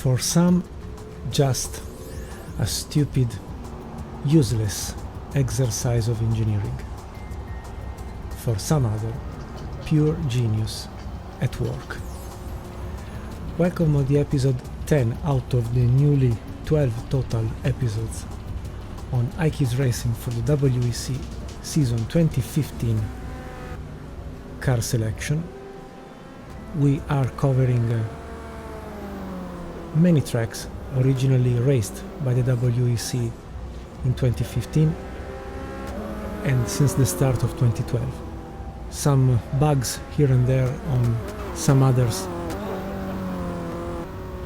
For some, just a stupid, useless exercise of engineering. For some other, pure genius at work. Welcome on the episode 10 out of the newly 12 total episodes on iKeysRacing for the WEC season 2015 car selection. We are covering many tracks originally raced by the WEC in 2015 and since the start of 2012. Some bugs here and there on some others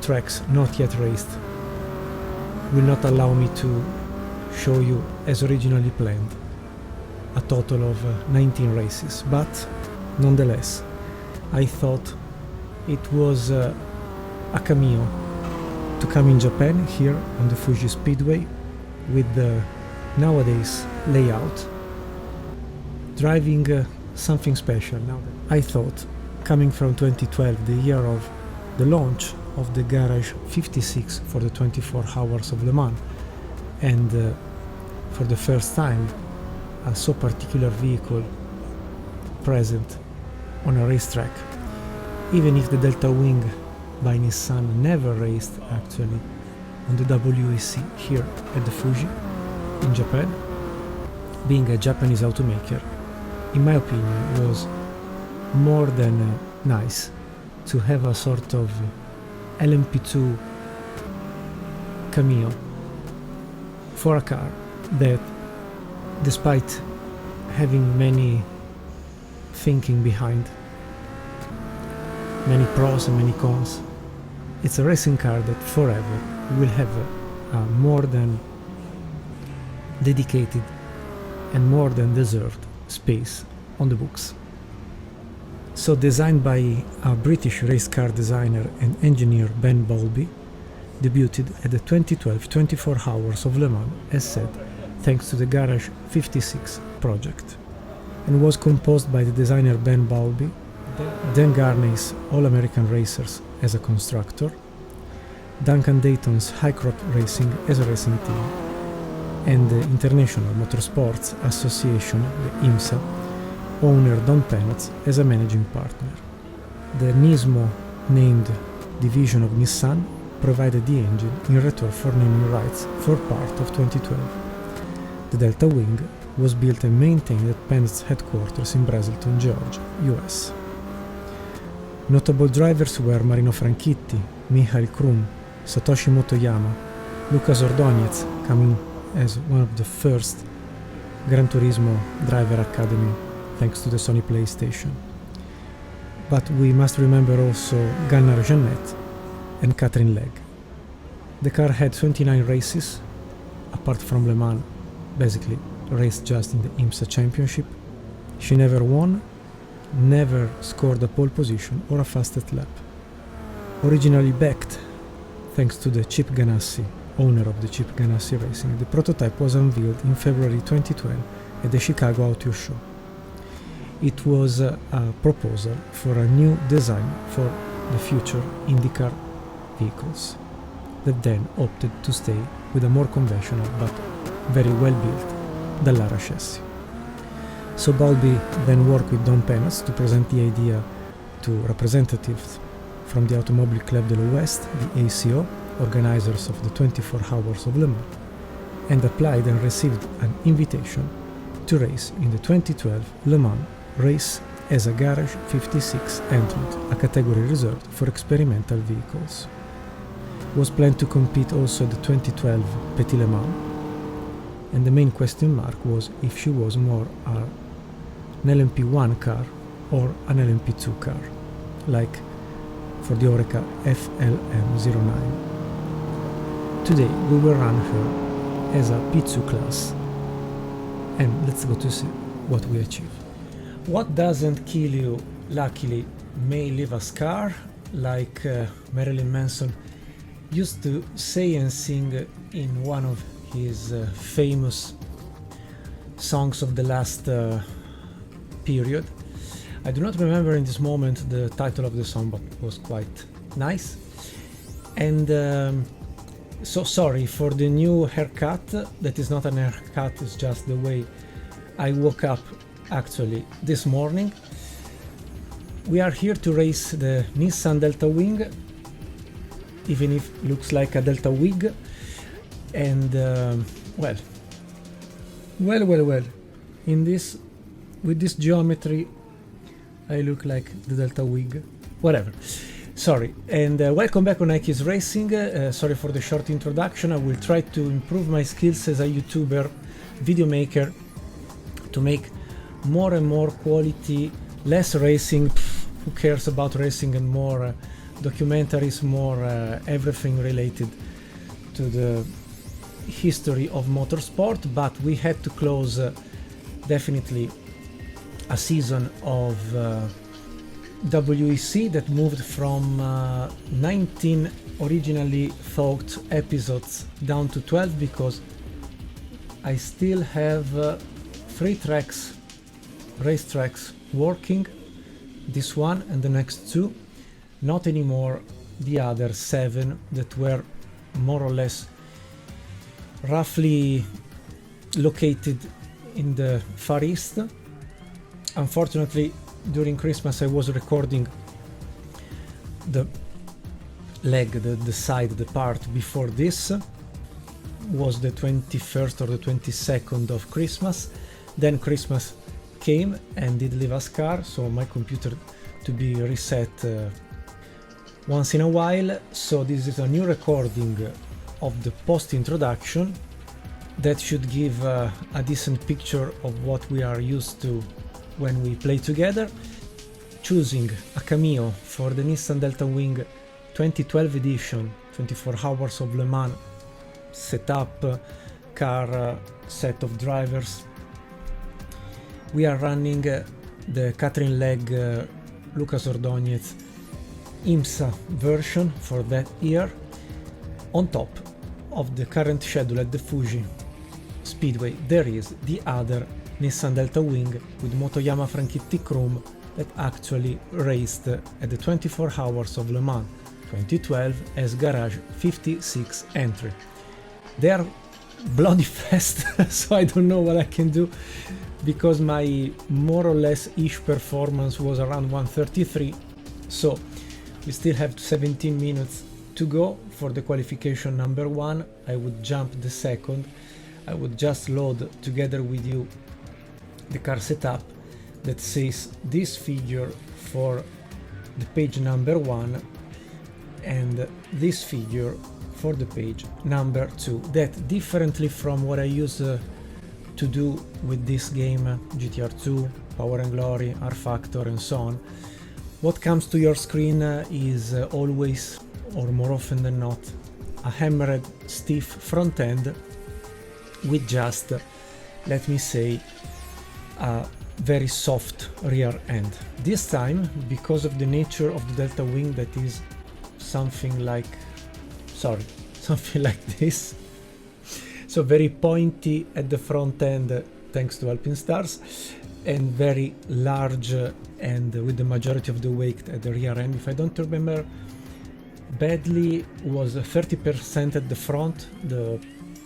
tracks not yet raced will not allow me to show you as originally planned a total of 19 races, but nonetheless I thought it was a cameo to come in Japan here on the Fuji Speedway with the nowadays layout, driving something special. Now I thought, coming from 2012, the year of the launch of the Garage 56 for the 24 hours of Le Mans, and for the first time a so particular vehicle present on a racetrack, even if the deltawing by Nissan never raced actually on the WEC here at the Fuji in Japan. Being a Japanese automaker, in my opinion, was more than nice to have a sort of LMP2 cameo for a car that, despite having many thinking behind, many pros and many cons, it's a racing car that forever will have a more than dedicated and more than deserved space on the books. So, designed by a British race car designer and engineer Ben Bowlby, debuted at the 2012 24 Hours of Le Mans, as said, thanks to the Garage 56 project, and was composed by the designer Ben Bowlby, Dan Garney's All-American Racers as a constructor, Duncan Dayton's Highcrop Racing as a racing team, and the International Motorsports Association, the IMSA, owner Don Penotz as a managing partner. The Nismo named division of Nissan provided the engine in return for naming rights for part of 2012. The Delta Wing was built and maintained at Penotz's headquarters in Braselton, Georgia, US. Notable drivers were Marino Franchitti, Michael Krum, Satoshi Motoyama, Lucas Ordonez, coming as one of the first Gran Turismo driver academy thanks to the Sony PlayStation. But we must remember also Gunnar Jeannette and Katrin Legg. The car had 29 races, apart from Le Mans, basically raced just in the IMSA Championship. She never won, never scored a pole position or a fastest lap. Originally backed, thanks to the Chip Ganassi, owner of the Chip Ganassi Racing, the prototype was unveiled in February 2012 at the Chicago Auto Show. It was a proposal for a new design for the future IndyCar vehicles, that then opted to stay with a more conventional but very well built Dallara chassis. So Bowlby then worked with Don Penotz to present the idea to representatives from the Automobile Club de l'Ouest, the ACO, organizers of the 24 Hours of Le Mans, and applied and received an invitation to race in the 2012 Le Mans race as a Garage 56 entrant, a category reserved for experimental vehicles. Was planned to compete also at the 2012 Petit Le Mans, and the main question mark was if she was more an LMP1 car or an LMP2 car, like for the Oreca FLM09. Today we will run her as a P2 class, and let's go to see what we achieve. What doesn't kill you, luckily, may leave a scar, like Marilyn Manson used to say and sing in one of his famous songs of the last period. I do not remember in this moment the title of the song, but it was quite nice. And so sorry for the new haircut. That is not an haircut, it's just the way I woke up actually this morning. We are here to race the Nissan Deltawing, even if it looks like a Delta Wig. And well, in this, with this geometry, I look like the Delta Wig. Whatever. Sorry, and welcome back on iKeysRacing. Sorry for the short introduction. I will try to improve my skills as a YouTuber, video maker, to make more and more quality, less racing, who cares about racing, and more documentaries, more everything related to the history of motorsport. But we had to close definitely a season of WEC that moved from 19 originally thought episodes down to 12, because I still have 3 tracks, race tracks working, this one and the next 2, not anymore the other 7 that were more or less roughly located in the Far East. Unfortunately, during Christmas I was recording the leg, the side, the part before this. Was the 21st or the 22nd of Christmas. Then Christmas came and did leave a scar, so my computer to be reset once in a while. So this is a new recording of the post-introduction that should give a decent picture of what we are used to when we play together. Choosing a cameo for the Nissan Deltawing 2012 edition, 24 Hours of Le Mans setup, car, set of drivers. We are running the Catherine Legg Lucas Ordóñez IMSA version for that year, on top of the current schedule at the Fuji Speedway. There is the other Nissan Deltawing with Motoyama Franchitti Chrome that actually raced at the 24 Hours of Le Mans 2012 as Garage 56 entry. They are bloody fast, so I don't know what I can do, because my more or less ish performance was around 133, so we still have 17 minutes to go for the qualification number 1. I would jump the second. I would just load together with you the car setup that says this figure for the page number 1 and this figure for the page number 2. That, differently from what I used to do with this game, GTR2, Power and Glory, R Factor and so on, what comes to your screen is always, or more often than not, a hammered stiff front end with just, let me say, a very soft rear end. This time, because of the nature of the Deltawing, that is something like this, so very pointy at the front end thanks to Alpinestars, and very large and with the majority of the weight at the rear end. If I don't remember badly, was 30% at the front, the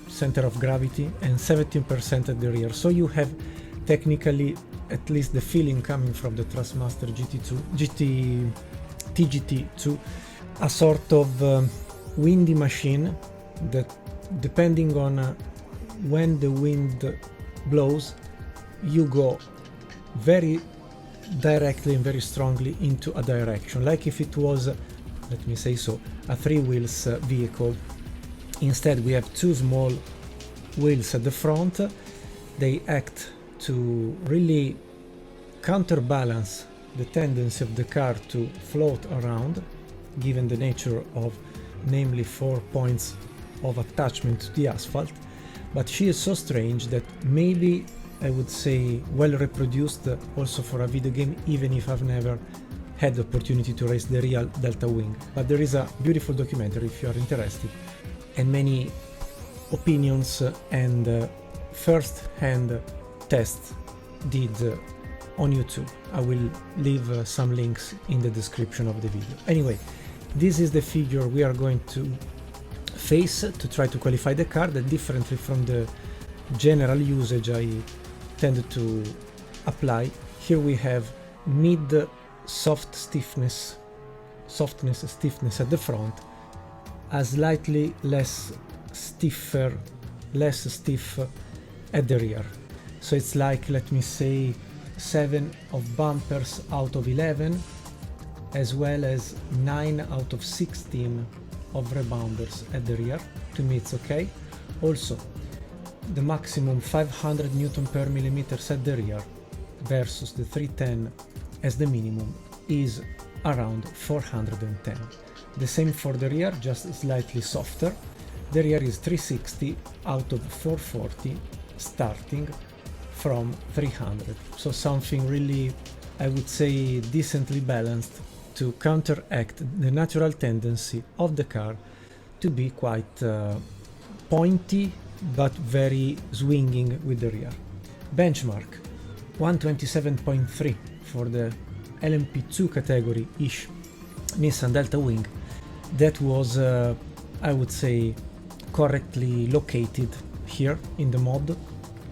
center of gravity, and 17% at the rear. So you have technically, at least the feeling coming from the Thrustmaster TGT2, a sort of windy machine that, depending on when the wind blows, you go very directly and very strongly into a direction, like if it was, let me say so, a 3 wheels vehicle. Instead we have 2 small wheels at the front. They act to really counterbalance the tendency of the car to float around, given the nature of namely 4 points of attachment to the asphalt. But she is so strange that maybe I would say well reproduced also for a video game, even if I've never had the opportunity to race the real Deltawing. But there is a beautiful documentary if you are interested, and many opinions and first-hand tests did on YouTube. I will leave some links in the description of the video. Anyway, This is the figure we are going to face to try to qualify the car, that differently from the general usage I tend to apply. Here we have mid stiffness at the front, a slightly less stiff at the rear. So it's like, let me say, 7 of bumpers out of 11, as well as 9 out of 16 of rebounders at the rear. To me it's okay. Also, the maximum 500 Newton per millimeters at the rear versus the 310 as the minimum is around 410. The same for the rear, just slightly softer. The rear is 360 out of 440, starting from 300. So something really, I would say, decently balanced to counteract the natural tendency of the car to be quite pointy but very swinging with the rear. Benchmark 127.3 for the LMP2 category-ish Nissan deltawing. That was, I would say, correctly located here in the mod,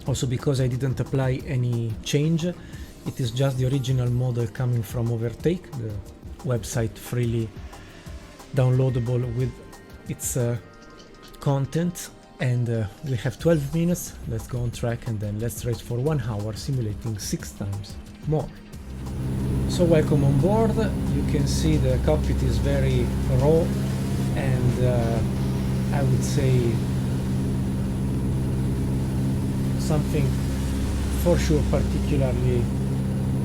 also because I didn't apply any change. It is just the original model coming from Overtake, the website freely downloadable with its content. And we have 12 minutes, let's go on track and then let's race for 1 hour, simulating 6 times more. So welcome on board. You can see the cockpit is very raw and I would say something for sure particularly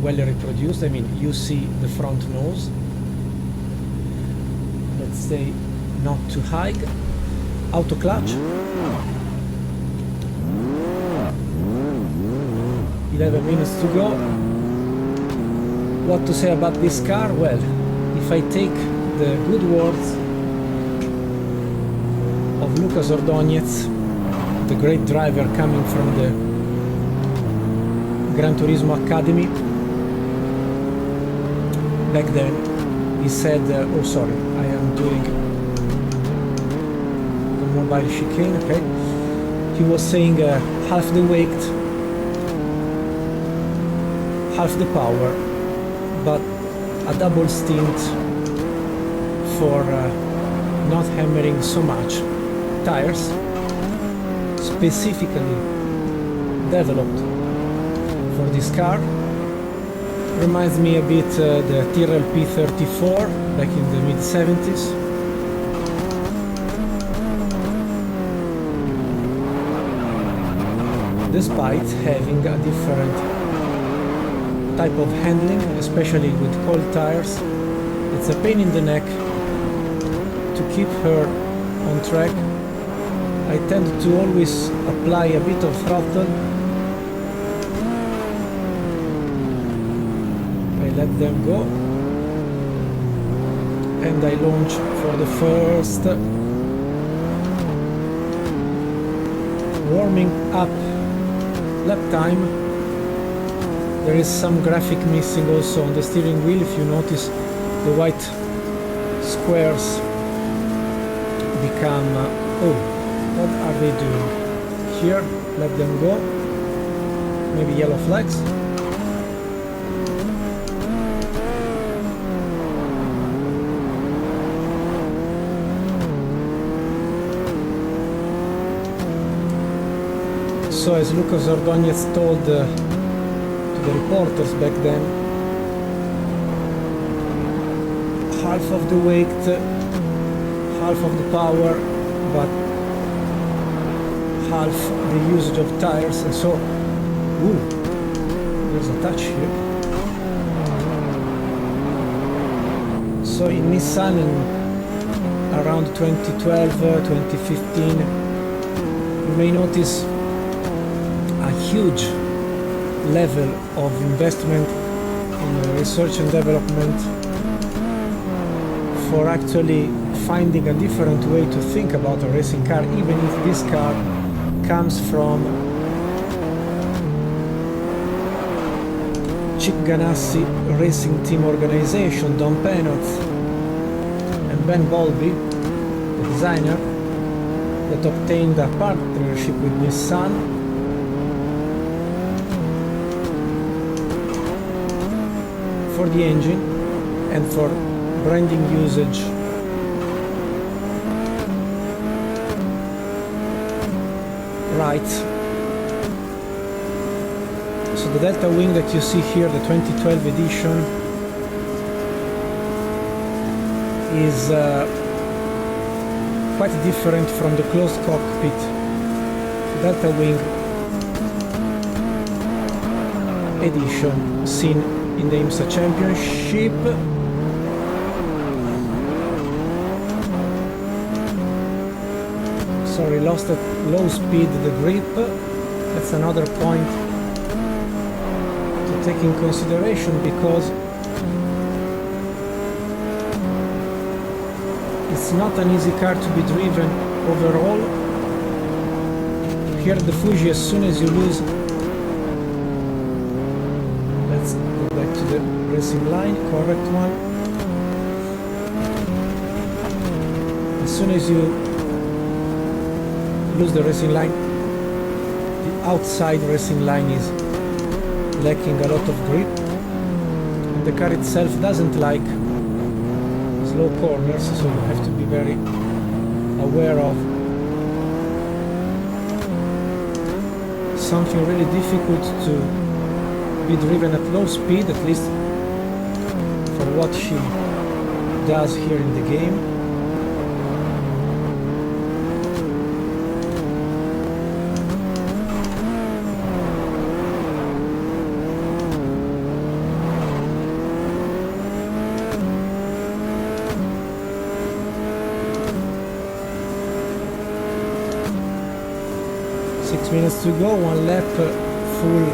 well reproduced. I mean, you see the front nose, let's say not too high. Auto clutch, 11 minutes to go. What to say about this car? Well, if I take the good words of Lucas Ordóñez, the great driver coming from the Gran Turismo Academy, back then he said, oh sorry, I am doing the mobile chicane, okay? He was saying half the weight, half the power, but a double stint for not hammering so much. Tires specifically developed for this car. Reminds me a bit the Tyrrell P34 back in the mid-70s. Despite having a different type of handling, especially with cold tires, it's a pain in the neck to keep her on track. I tend to always apply a bit of throttle. I let them go and I launch for the first warming up lap time. There is some graphic missing also on the steering wheel. If you notice, the white squares become oh, what are they doing here? Let them go. Maybe yellow flags. So as Lucas Ordóñez told to the reporters back then, half of the weight, half of the power, but half the usage of tires, and so, ooh, there's a touch here. So in Nissan in around 2012, 2015, you may notice a huge level of investment in research and development for actually finding a different way to think about a racing car, even if this car comes from Chip Ganassi Racing Team Organization, Don Penot, and Ben Bowlby, the designer, that obtained a partnership with Nissan for the engine and for branding usage. Right. So the Delta Wing that you see here, the 2012 edition, is quite different from the closed cockpit Delta Wing edition seen in the IMSA Championship. Sorry, lost at low speed the grip. That's another point to take in consideration, because it's not an easy car to be driven overall. Here at the Fuji, as soon as you lose, let's go back to the racing line, correct one. As soon as you lose the racing line, the outside racing line is lacking a lot of grip, and the car itself doesn't like slow corners, so you have to be very aware of. Something really difficult to be driven at low speed, at least for what she does here in the game. 6 minutes to go, one lap full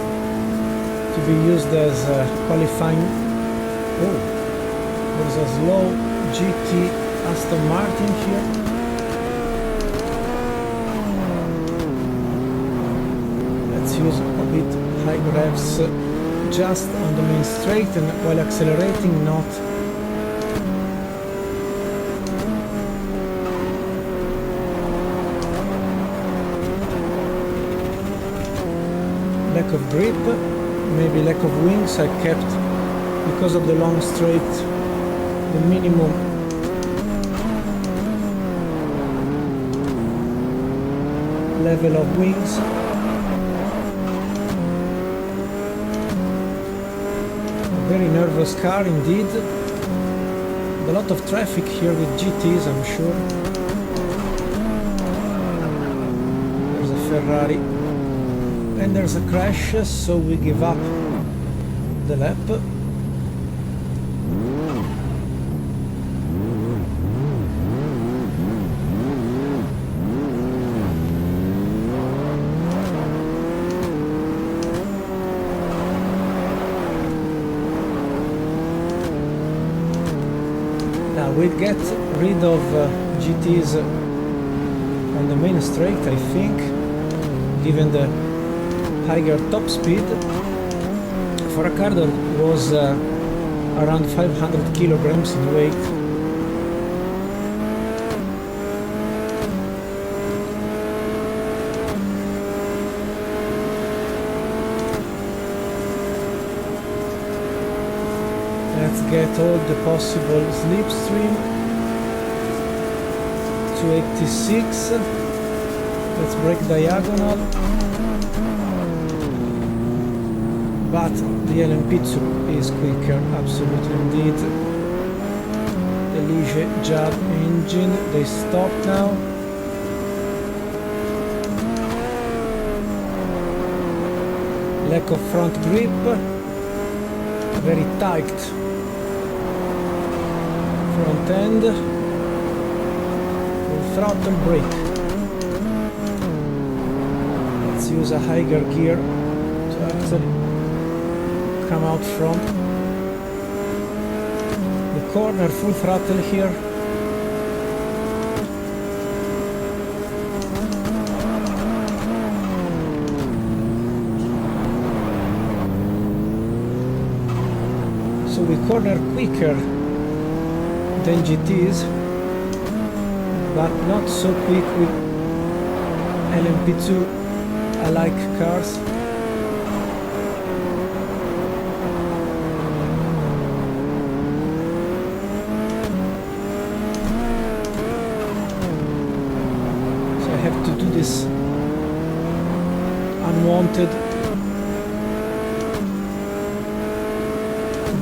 to be used as qualifying. Oh, there's a slow GT Aston Martin here. Let's use a bit high revs just on the main straight, and while accelerating, not lack of grip, maybe lack of wings. I kept, because of the long straight, the minimum level of wings. A very nervous car indeed. A lot of traffic here with GTs, I'm sure. There's a Ferrari. And there's a crash, so we give up the lap. Now we'll get rid of GTs on the main straight, I think, given the higher top speed for a car that was around 500 kilograms in weight. Let's get all the possible slipstream. 286. Let's break diagonal. But the LMP2 is quicker, absolutely indeed. The Ligier jab engine, they stop now. Lack of front grip, very tight front end, full throttle brake. Let's use a higher gear to actually come out from the corner, full throttle here. So we corner quicker than GTs. but not so quick with LMP2 alike cars. So I have to do this unwanted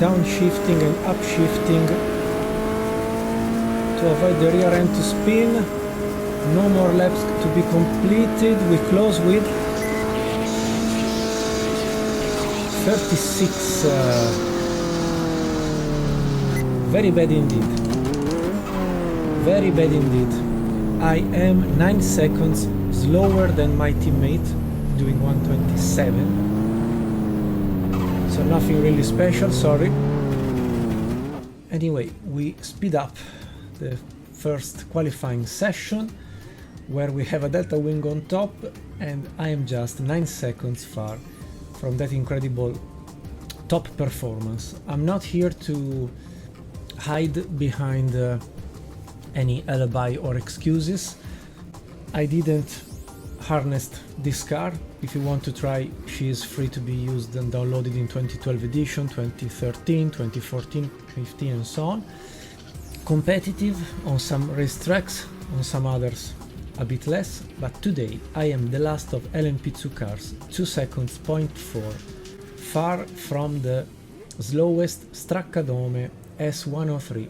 downshifting and upshifting to avoid the rear end to spin. No more laps to be completed. We close with 36. Very bad indeed. Very bad indeed. I am 9 seconds slower than my teammate, doing 127. So nothing really special, sorry. Anyway, we speed up the first qualifying session where we have a delta wing on top, and I am just 9 seconds far from that incredible top performance. I'm not here to hide behind any alibi or excuses. I didn't harness this car. If you want to try, she is free to be used and downloaded in 2012 edition, 2013, 2014, 15 and so on. Competitive on some racetracks, on some others a bit less, but today I am the last of LMP2 cars, 2 seconds, 0.4, far from the slowest Straccadome S103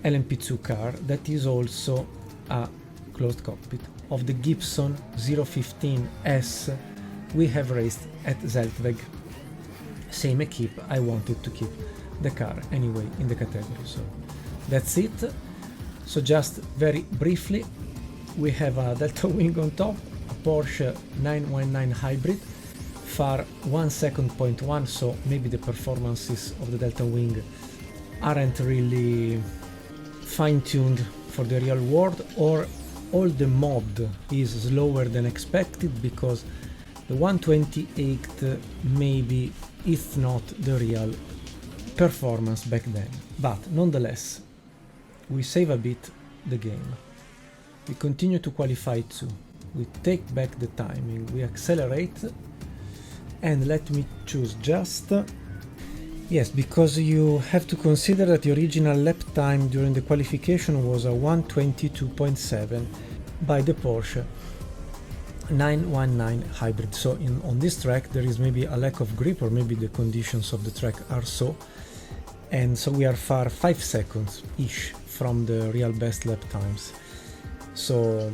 LMP2 car that is also a closed cockpit of the Gibson 015S we have raced at Zeltweg. Same equipe, I wanted to keep the car anyway in the category, so that's it. So just very briefly, we have a delta wing on top, a Porsche 919 hybrid, far 1 second, 0.1, so maybe the performances of the delta wing aren't really fine-tuned for the real world, or all the mod is slower than expected, because the 128 maybe is not the real performance back then. But nonetheless, we save a bit the game. We continue to qualify too. We take back the timing, we accelerate, and let me choose just... Yes, because you have to consider that the original lap time during the qualification was a 1:22.7 by the Porsche 919 hybrid. So on this track there is maybe a lack of grip, or maybe the conditions of the track are so, and so we are far 5 seconds-ish from the real best lap times. So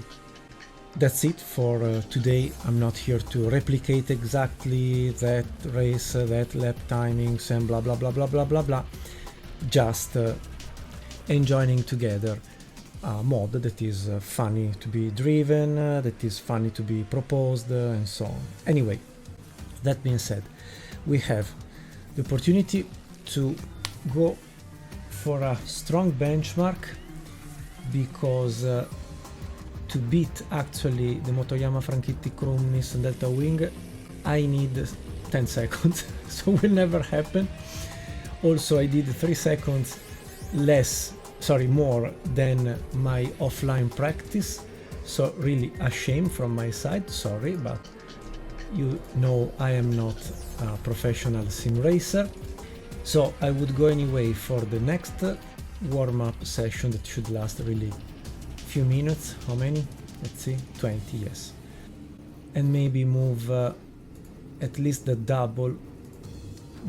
that's it for today. I'm not here to replicate exactly that race, that lap timings and blah blah blah blah blah blah blah. Just enjoying together a mod that is funny to be driven, that is funny to be proposed, and so on. Anyway, that being said, we have the opportunity to go for a strong benchmark, because to beat actually the Motoyama Franchitti Chrome Nissan Delta Wing, I need 10 seconds, so will never happen. Also, I did 3 seconds more than my offline practice, so really a shame from my side, sorry, but you know I am not a professional sim racer. So I would go anyway for the next warm-up session that should last really few minutes. How many? Let's see, 20, yes. And maybe move at least the double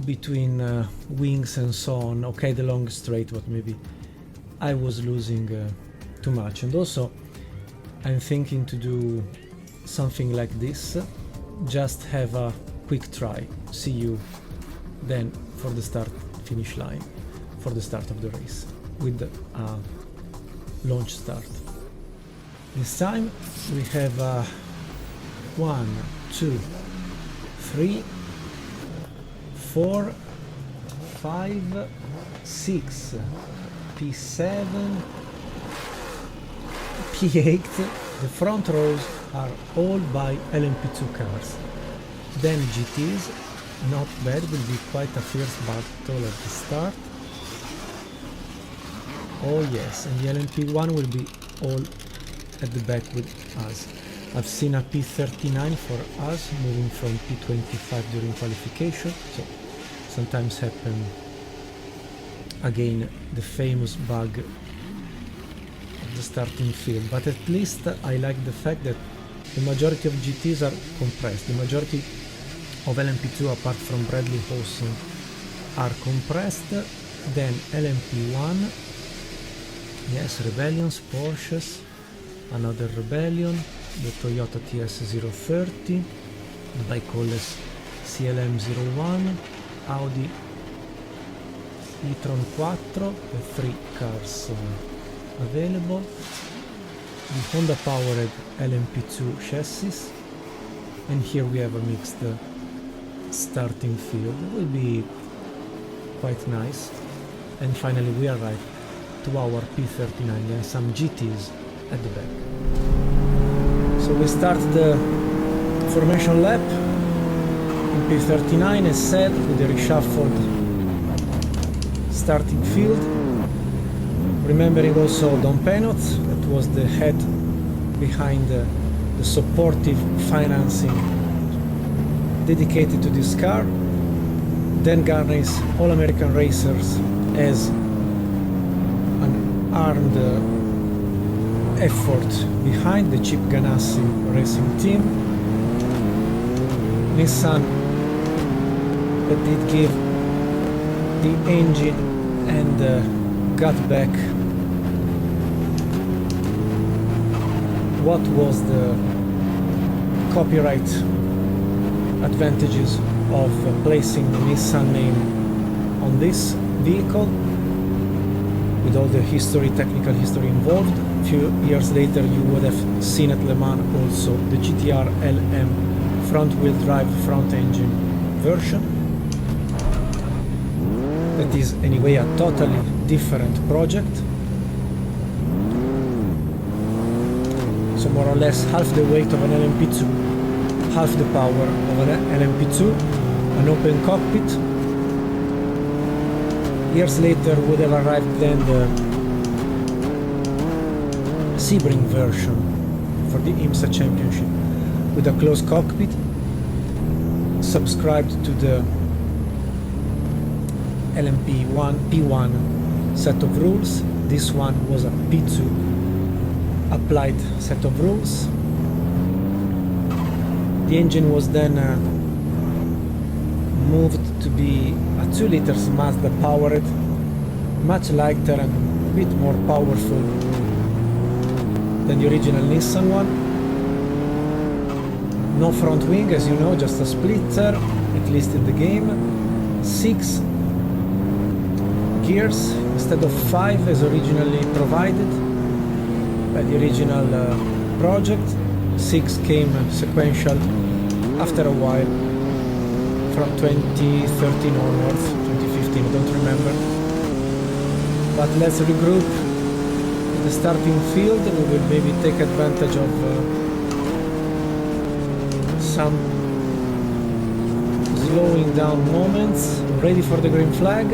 between wings and so on. Okay, the long straight, but maybe I was losing too much. And also I'm thinking to do something like this, just have a quick try, see you then for the start finish line, for the start of the race with a launch start. This time we have 1, 2, 3, 4, 5, 6, P7, P8. The front rows are all by LMP2 cars. Then GTs, not bad, will be quite a fierce battle at the start. Oh yes, and the LMP1 will be all at the back with us. I've seen a P39 for us moving from P25 during qualification, so sometimes happen again the famous bug of the starting field, but at least I like the fact that the majority of GTs are compressed. The majority of LMP2 apart from Bradley Hawson are compressed. Then LMP1, yes, Rebellions, Porsches, another Rebellion, the Toyota TS030, the ByKolles CLM01, Audi e-tron 4, the 3 cars available, the Honda powered LMP2 chassis, and here we have a mixed starting field. It will be quite nice. And finally we arrive to our P39 and some GTs at the back. So we start the formation lap in P39 as said, with the reshuffled starting field. Remembering also Don Penot, that was the head behind the supportive financing dedicated to this car. Dan Garney's All-American Racers as an armed effort behind the Chip Ganassi racing team. Nissan that did give the engine and got back what was the copyright advantages of placing the Nissan name on this vehicle, with all the history, technical history involved. A few years later you would have seen at Le Mans also the GTR LM front-wheel drive, front-engine version. That is anyway a totally different project. So more or less half the weight of an LMP2, half the power of an LMP2, an open cockpit. Years later would have arrived then the Sebring version for the IMSA Championship, with a closed cockpit, subscribed to the LMP1 P1 set of rules. This one was a P2 applied set of rules. The engine was then moved to be a 2 liters Mazda powered, much lighter and a bit more powerful than the original Nissan one. No front wing, as you know, just a splitter, at least in the game. 6 gears instead of 5 as originally provided by the original project. 6 came sequential after a while, from 2013 onwards, 2015, I don't remember. But let's regroup the starting field. We will maybe take advantage of some slowing down moments. Ready for the green flag.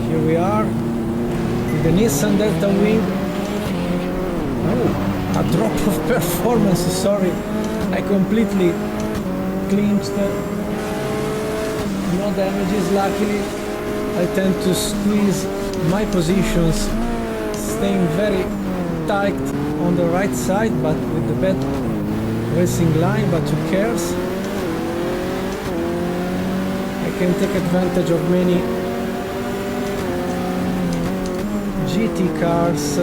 Here we are with the Nissan deltawing. Oh, a drop of performance, sorry, I completely clinched. No damages, luckily. I tend to squeeze my positions, staying very tight on the right side, but with the bad racing line, but who cares? I can take advantage of many GT cars,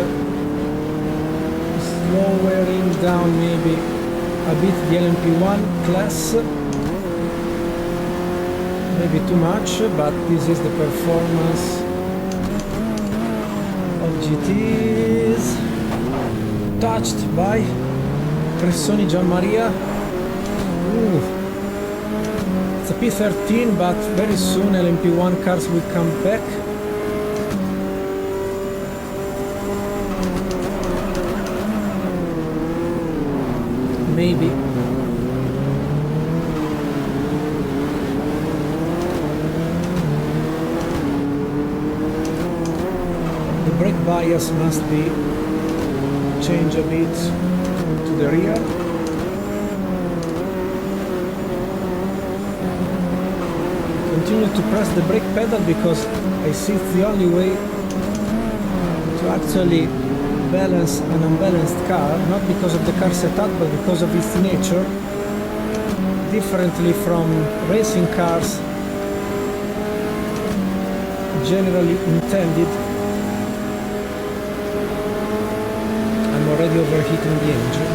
lowering down maybe a bit the LMP1 class, maybe too much, but this is the performance of GTs. Touched by Cressoni Gianmaria. It's a P13, but very soon LMP1 cars will come back. Maybe. brake bias must be changed a bit to the rear. Continue to press the brake pedal because I see it's the only way to actually balance an unbalanced car, not because of the car setup but because of its nature. Differently from racing cars generally intended, I'm already overheating the engine.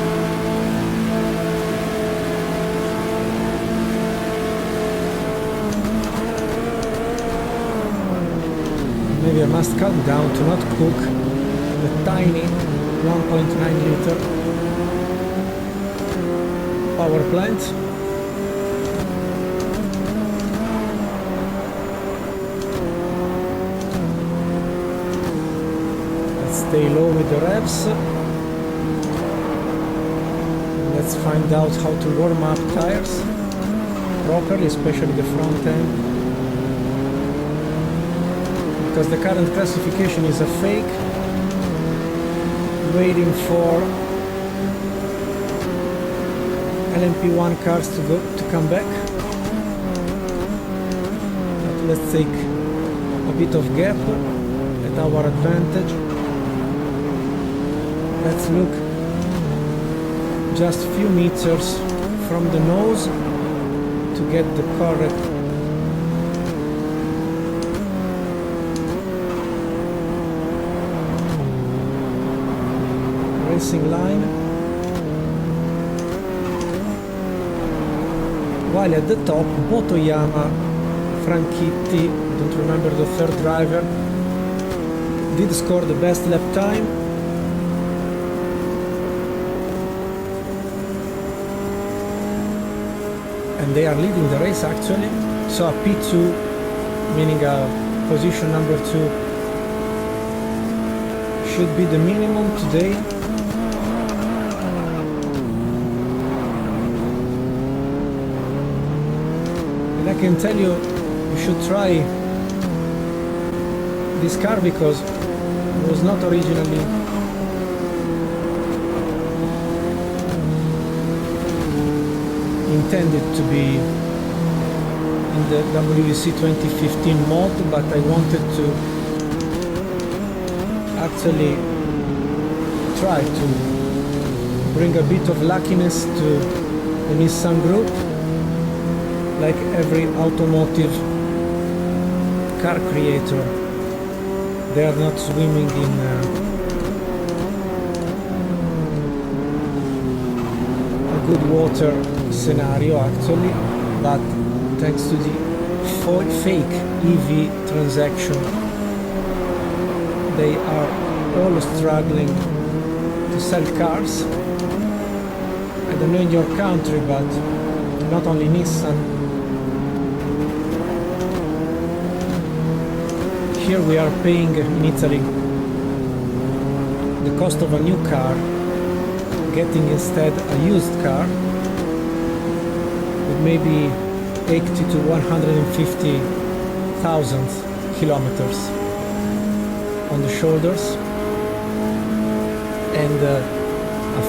Maybe I must cut down to not cook the tiny 1.9 liter power plant. Let's stay low with the revs. Let's find out how to warm up tires properly, especially the front end. Because the current classification is a fake, waiting for LMP1 cars to come back. But let's take a bit of gap at our advantage. Let's look just a few meters from the nose to get the correct racing line, while at the top Motoyama, Franchitti, don't remember the third driver, did score the best lap time. And they are leading the race actually, so a P2, meaning a position number 2, should be the minimum today. I can tell you, you should try this car because it was not originally intended to be in the WEC 2015 mod, but I wanted to actually try to bring a bit of luckiness to the Nissan group. Like every automotive car creator, they are not swimming in a good water scenario actually, but thanks to the fake EV transaction, they are all struggling to sell cars. I don't know in your country, but not only Nissan. Here we are paying in Italy the cost of a new car, getting instead a used car with maybe 80 to 150,000 kilometers on the shoulders, and a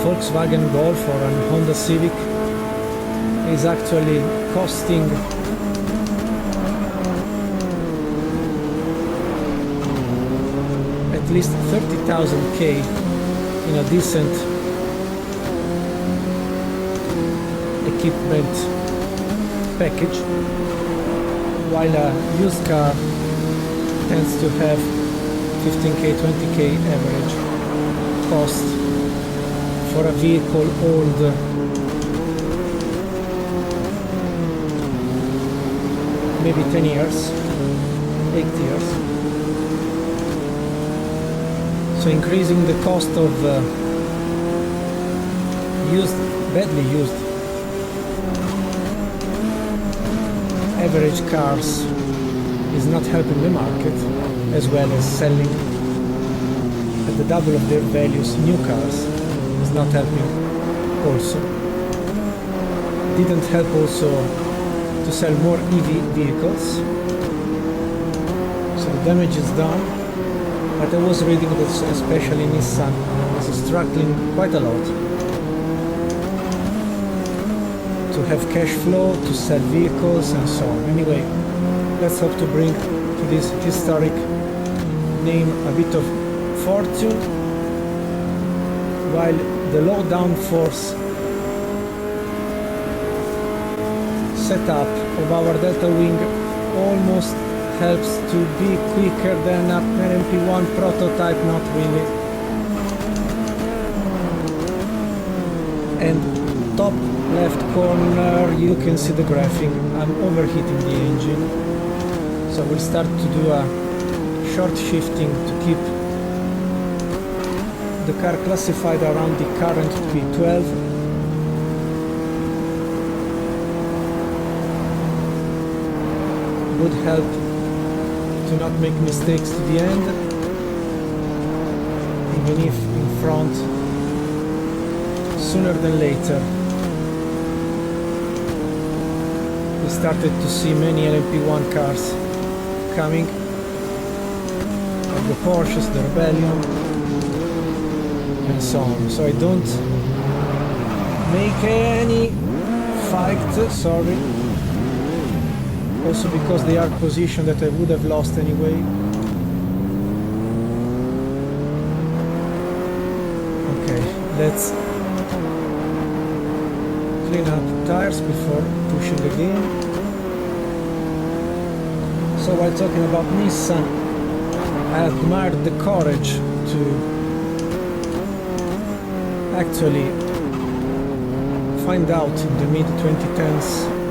Volkswagen Golf or a Honda Civic is actually costing at least 30,000 K in a decent equipment package, while a used car tends to have 15K, 20K average cost for a vehicle old maybe 10 years, 8 years. So increasing the cost of badly used average cars is not helping the market, as well as selling at the double of their values new cars is not helping also. Didn't help also to sell more EV vehicles, so the damage is done. But I was reading that especially Nissan is struggling quite a lot to have cash flow, to sell vehicles and so on. Anyway, let's hope to bring to this historic name a bit of fortune, while the low downforce setup of our deltawing almost helps to be quicker than an LMP1 prototype, not really. And top left corner you can see the graphic. I'm overheating the engine, so we'll start to do a short shifting to keep the car classified around the current P12. Would help to not make mistakes to the end, even if in front sooner than later we started to see many LMP1 cars coming, like the Porsches, the Rebellion and so on. So I don't make any fight, sorry. Also because they are positioned that I would have lost anyway. Okay, let's clean up tires before pushing again. So while talking about Nissan, I admired the courage to actually find out in the mid-2010s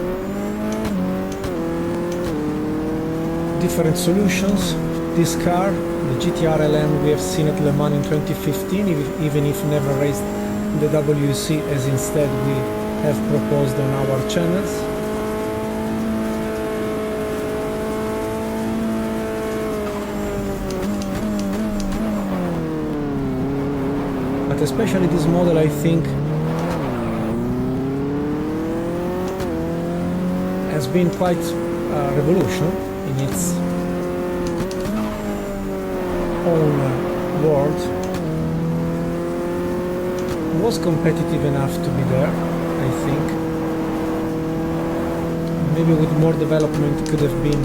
different solutions. This car, the GTR LM, we have seen at Le Mans in 2015, even if never raced the WEC, as instead we have proposed on our channels. But especially this model, I think, has been quite a revolution in its own world. Was competitive enough to be there, I think. Maybe with more development it could have been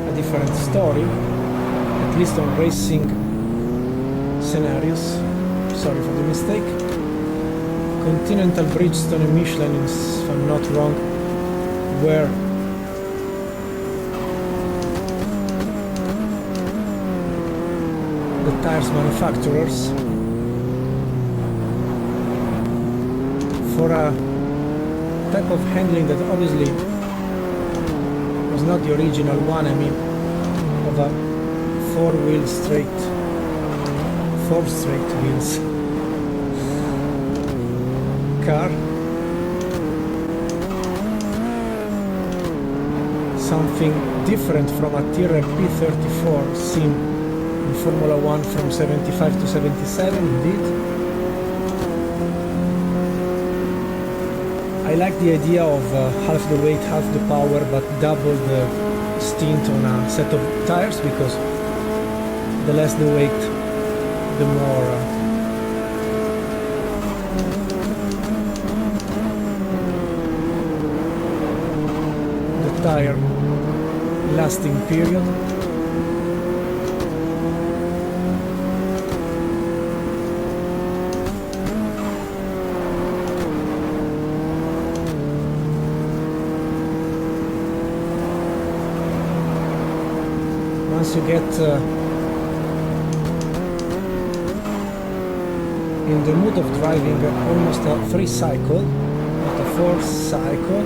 a different story, at least on racing scenarios. Sorry for the mistake. Continental, Bridgestone and Michelin, if I'm not wrong, were the tires manufacturers for a type of handling that obviously was not the original one. I mean, of a four straight wheels car. Something different from a Tyrrell P34 seen in Formula 1 from 75 to 77, indeed. I like the idea of half the weight, half the power, but double the stint on a set of tires, because the less the weight, the more the tire lasting period. Once you get in the mood of driving almost a 3 cycle, not a 4 cycle,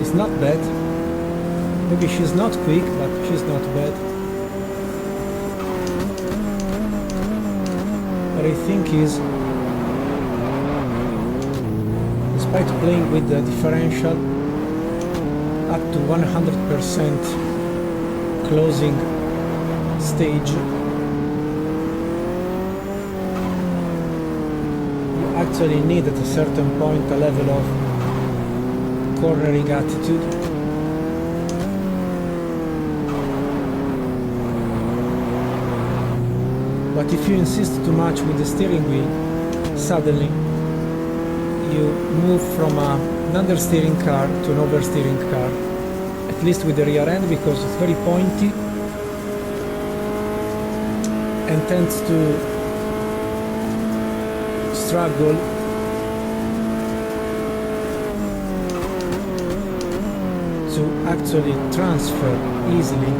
it's not bad. Maybe she's not quick, but she's not bad. What I think is, despite playing with the differential up to 100% closing stage, you actually need at a certain point a level of cornering attitude. But if you insist too much with the steering wheel, suddenly you move from an understeering car to an oversteering car, at least with the rear end, because it's very pointy and tends to struggle to actually transfer easily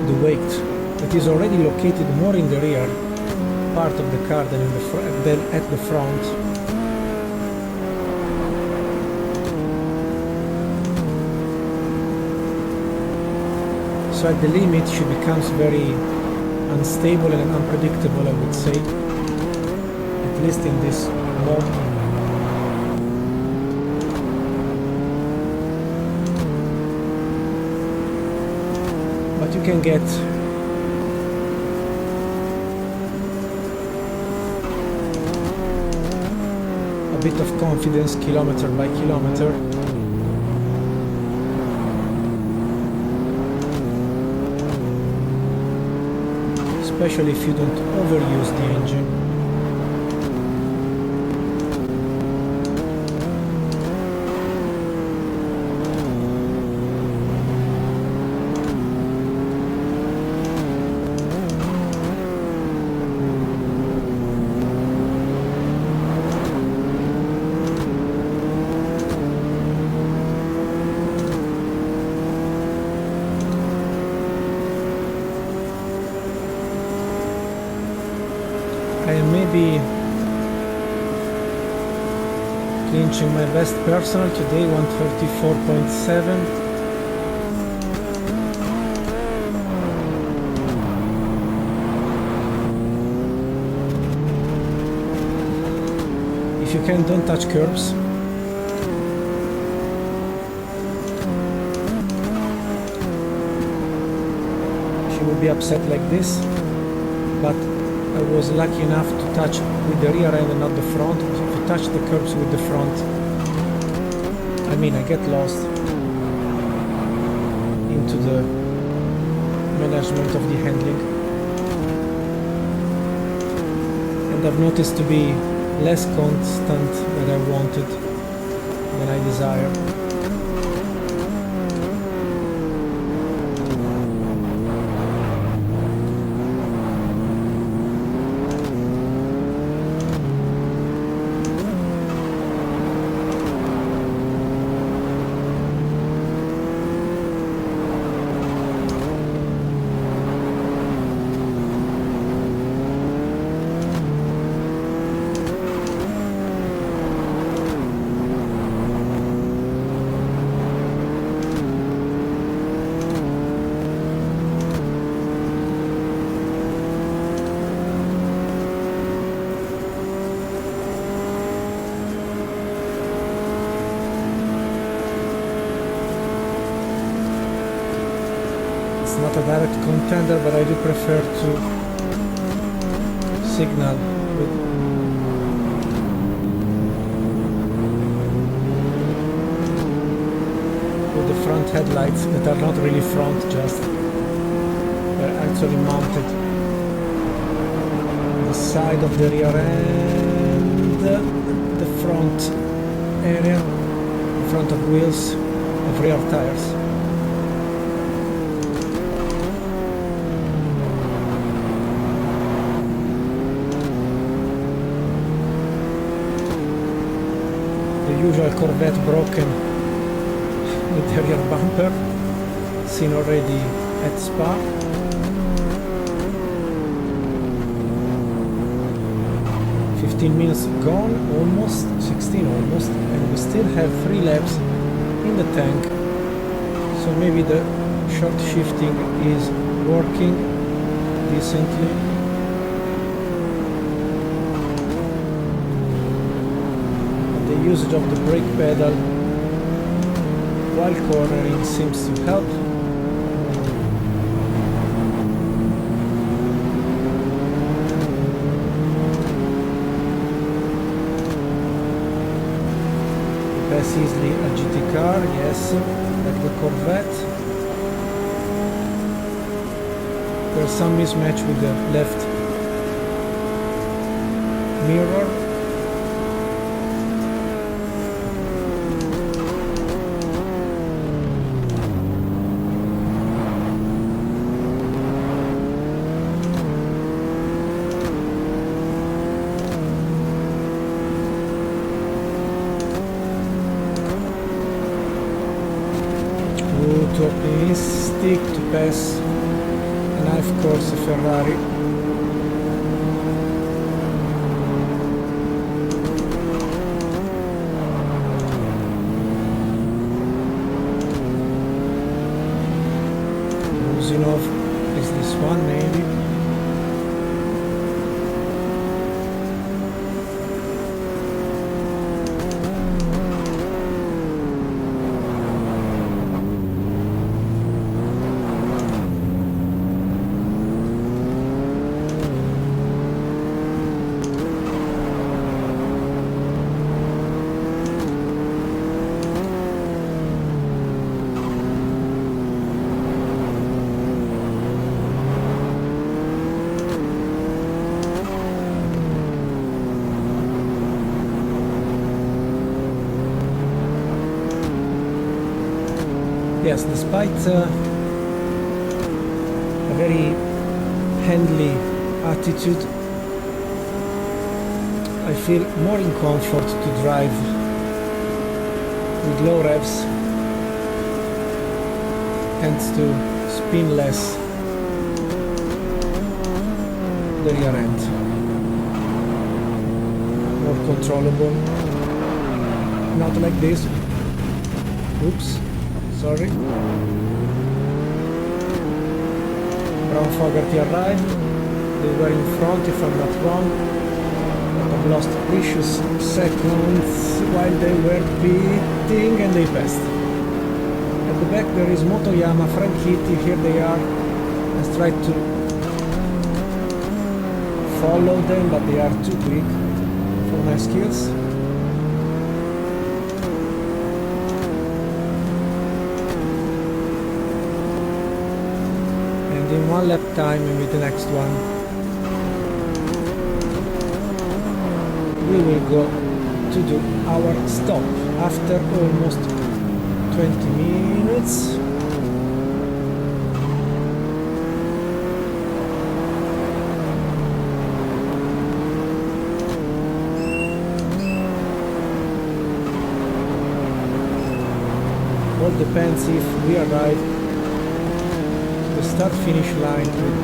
the weight that is already located more in the rear part of the car than at the front. So at the limit she becomes very unstable and unpredictable, I would say, at least in this mode. But you can get a bit of confidence kilometer by kilometer. Especially if you don't overuse the engine. I am maybe clinching my best personal today, 134.7. If you can, don't touch curbs. She will be upset like this, but I was lucky enough to touch with the rear end and not the front. If you touch the curbs with the front, I mean, I get lost into the management of the handling. And I've noticed to be less constant than I wanted, than I desire. Not a direct contender, but I do prefer to signal with the front headlights that are not really front, just they're actually mounted on the side of the rear end, the front area, in front of wheels of rear tires. Usual Corvette broken with the rear bumper, seen already at Spa. Minutes gone, almost 16 almost, and we still have 3 laps in the tank, so maybe the short shifting is working decently. Usage of the brake pedal while cornering seems to help. Pass easily a GT car, yes, like the Corvette. There's some mismatch with the left mirror. Too optimistic to pass a knife course a Ferrari. Usinov is this one maybe. Yes, despite a very handly attitude, I feel more in comfort to drive with low revs and to spin less the rear end. More controllable. Not like this. Oops. Sorry. Brown Fogarty arrived. They were in front if I'm not wrong. But I've lost precious seconds while they were beating and they passed. At the back there is Motoyama, Frank Hitti, here they are. Let's try to follow them, but they are too quick for my skills. In one lap time and with the next one we will go to do our stop after almost 20 minutes. All depends if we arrive the start-finish line with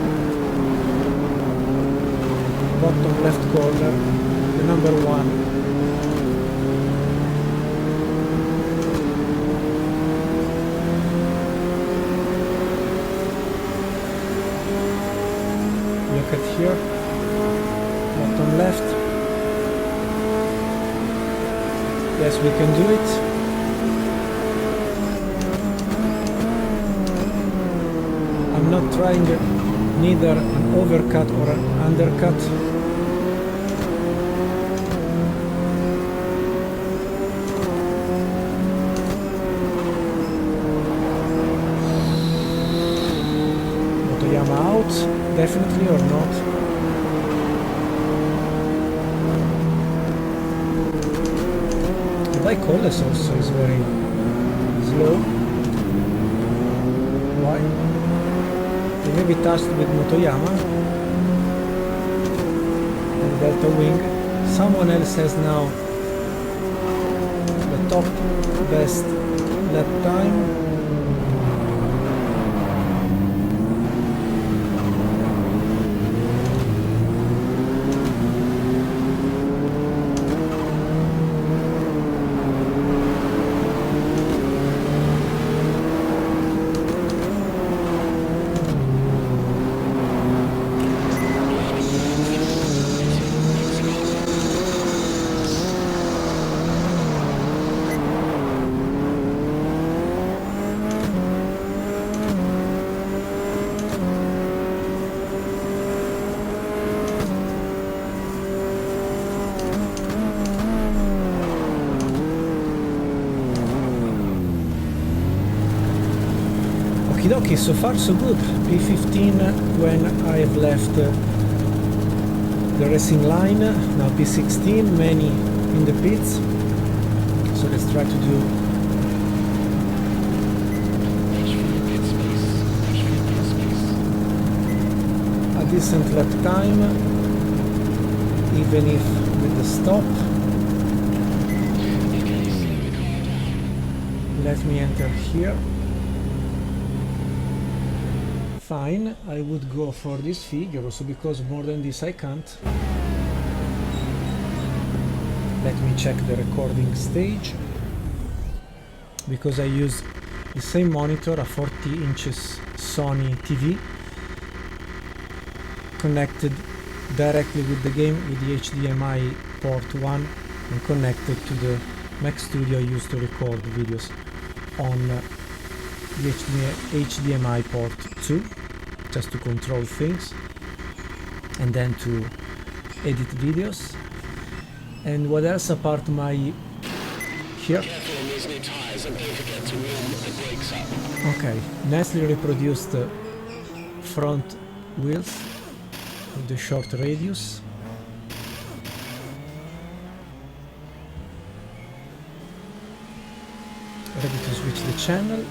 bottom left corner, the number 1. Look at here, bottom left. Yes, we can do it. I'm not trying neither an overcut or an undercut. Motoyama out, definitely or not? The ByKolles also is very slow. Why? Maybe touched with Motoyama and deltawing. Someone else has now the top best lap time. Okie dokie, so far so good. P15 when I have left the racing line, now P16, many in the pits. So let's try to do a decent lap time, even if with the stop. Let me enter here. Fine, I would go for this figure also because more than this I can't. Let me check the recording stage, because I use the same monitor, a 40 inches Sony TV, connected directly with the game with the HDMI port 1 and connected to the Mac Studio I used to record videos on the HDMI port 2, just to control things and then to edit videos. And what else apart my here? Okay, nicely reproduced front wheels with the short radius. Ready to switch the channel.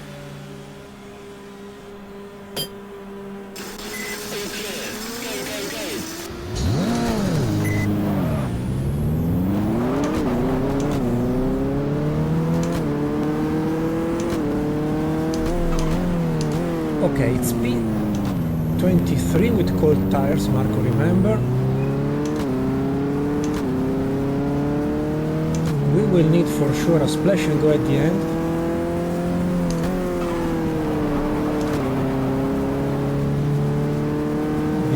Okay, it's P23 with cold tires, Marco remember. We will need for sure a splash and go at the end.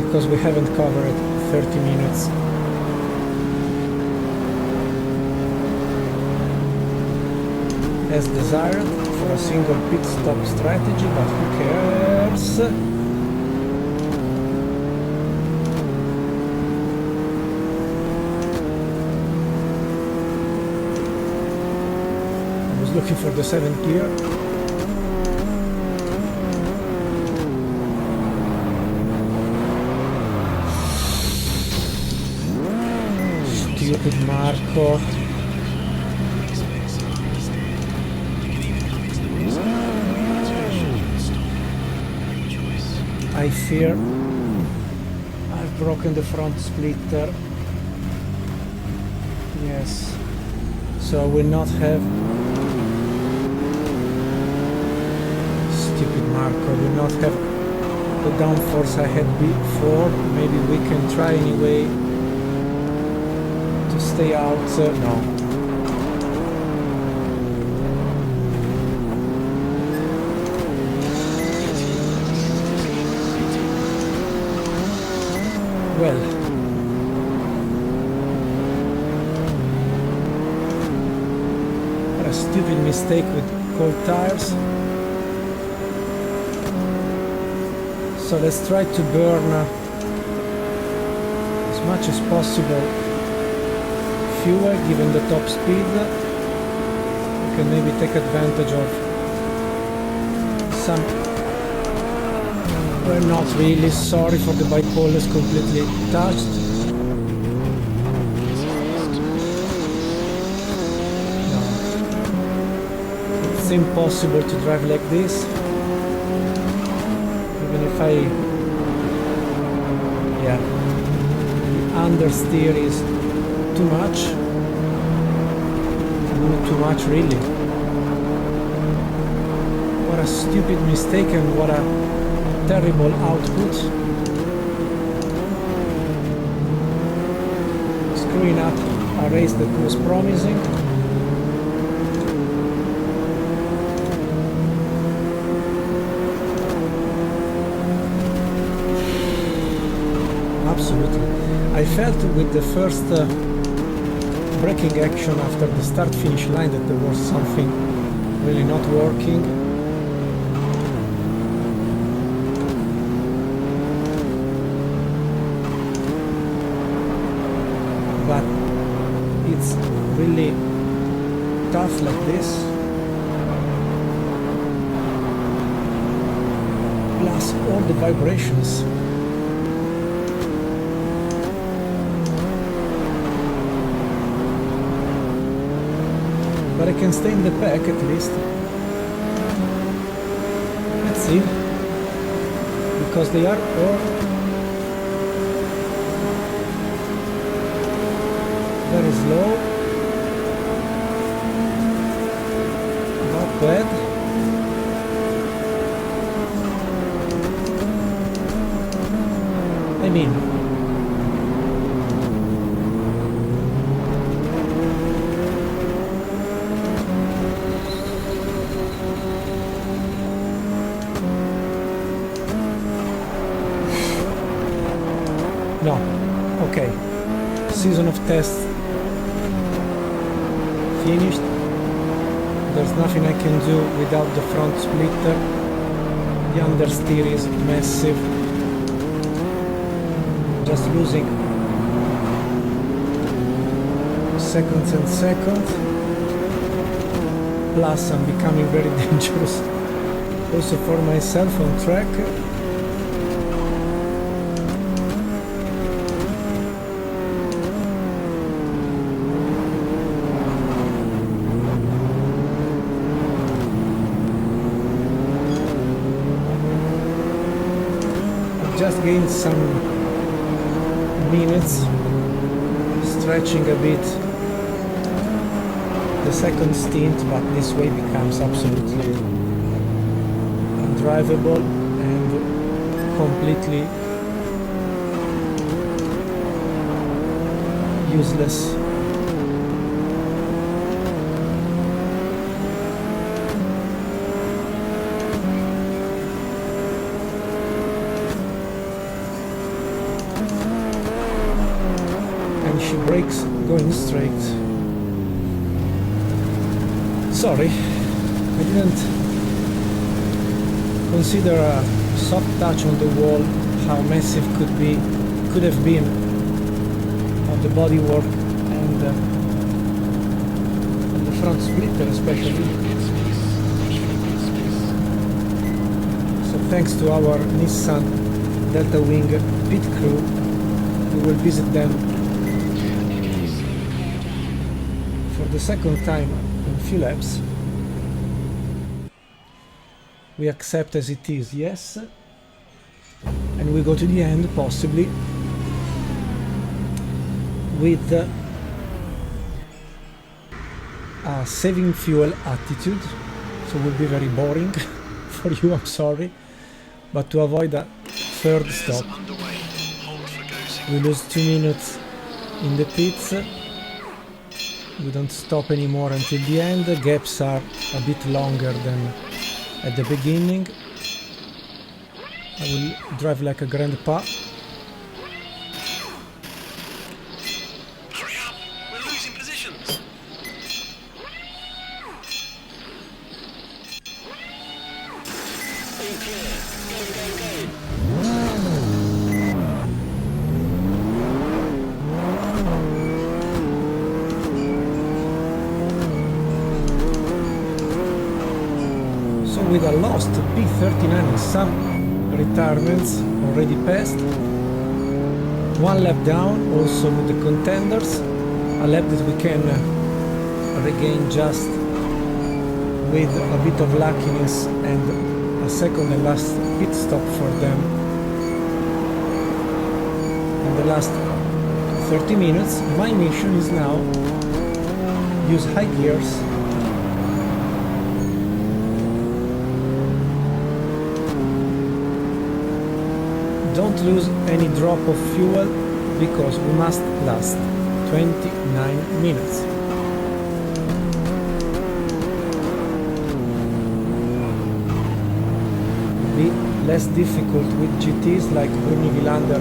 Because we haven't covered 30 minutes. As desired for a single pit stop strategy, but who cares? I was looking for the 7th gear. Stupid Marco. I fear I've broken the front splitter. Yes. So I will not have... Stupid Marco, I will not have the downforce I had before. Maybe we can try anyway to stay out. No. Well, what a stupid mistake with cold tires. So let's try to burn as much as possible fuel given the top speed. We can maybe take advantage of some... We're not really sorry for the ByKolles, completely touched. No. It's impossible to drive like this. Even if I... Yeah. The understeer is too much. Not too much really. What a stupid mistake and what a terrible output. Screwing up a race that was promising. Absolutely. I felt with the first braking action after the start-finish line that there was something really not working. But it's really tough like this. plus all the vibrations. But I can stay in the pack at least. Let's see. Because they are all very slow. Not bad. I mean, no, okay, season of tests finished. There's nothing I can do without the front splitter. The understeer is massive. Just losing seconds and seconds. Plus I'm becoming very dangerous also for myself on track. I've just gained some minutes, stretching a bit the second stint, but this way becomes absolutely undrivable and completely useless. She brakes going straight. Sorry, I didn't consider a soft touch on the wall, how massive could have been on the bodywork and on the front splitter especially. So thanks to our Nissan deltawing pit crew, we will visit them the second time in few laps. We accept as it is, yes, and we go to the end possibly with a saving fuel attitude, so it will be very boring for you, I'm sorry, but to avoid a third stop we lose 2 minutes in the pits. We don't stop anymore until the end. The gaps are a bit longer than at the beginning. I will drive like a grandpa. Hurry up! We're losing positions! All clear. Go, go, go! With a lost P39 and some retirements already passed. 1 lap down also with the contenders, a lap that we can regain just with a bit of luckiness and a second and last pit stop for them. In the last 30 minutes my mission is now use high gears don't lose any drop of fuel because we must last 29 minutes. Be less difficult with GTs like Bruni Vilander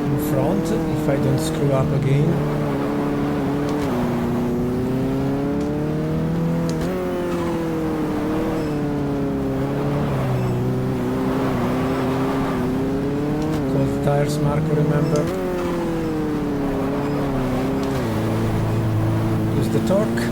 in front if I don't screw up again. Tires, Marco, remember. Use the torque.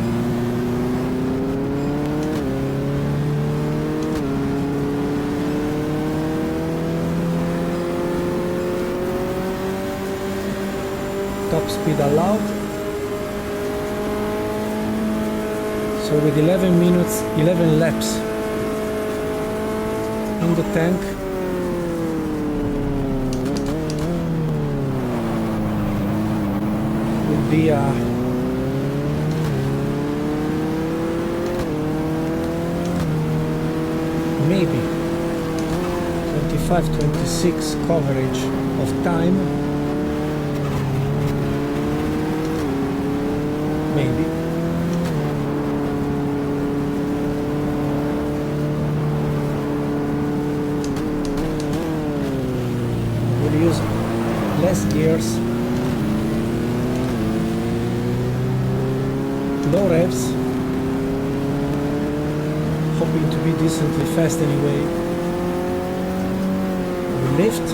speed allowed. So with 11 minutes, 11 laps in the tank, would be a maybe 25-26 coverage of time, maybe. We'll use less gears, low revs, hoping to be decently fast anyway. We lift.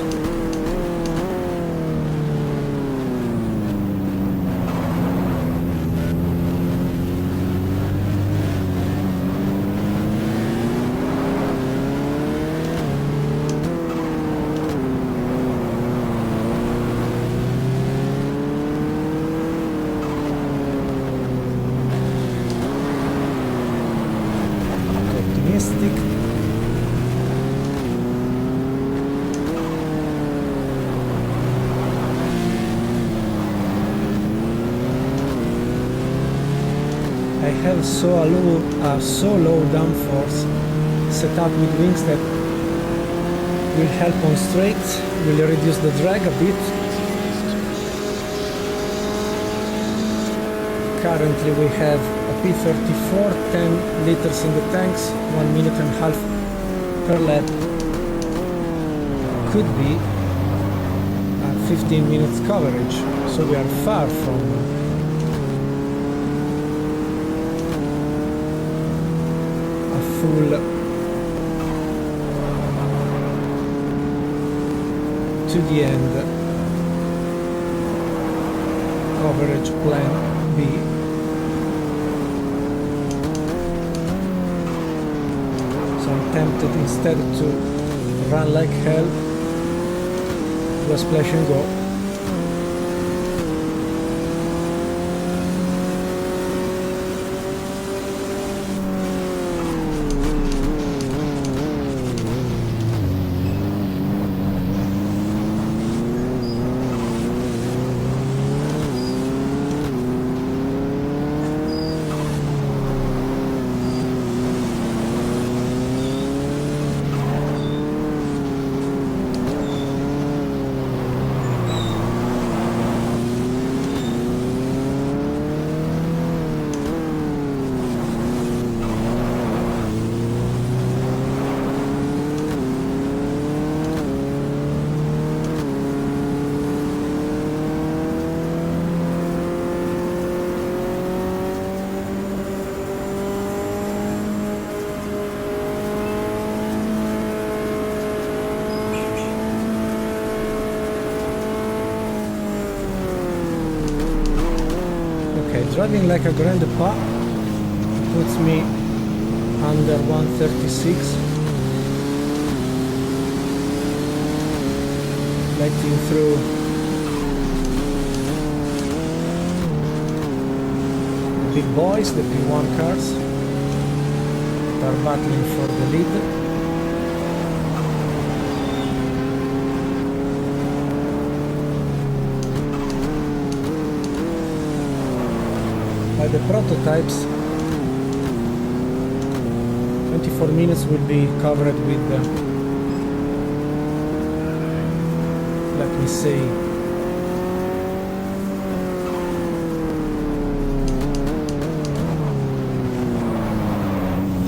Optimistic. I have so low downforce set up with wings that will help on straights, will reduce the drag a bit. Currently we have a P34, 10 liters in the tanks, 1 minute and a half per lap. Could be 15 minutes coverage, so we are far from a full to the end coverage plan B. So I'm tempted instead to run like hell, do a splash and go. Driving like a grande pas puts me under 136, letting through the big boys, the P1 cars that are battling for the lead. By the prototypes, 24 minutes will be covered with, let me say,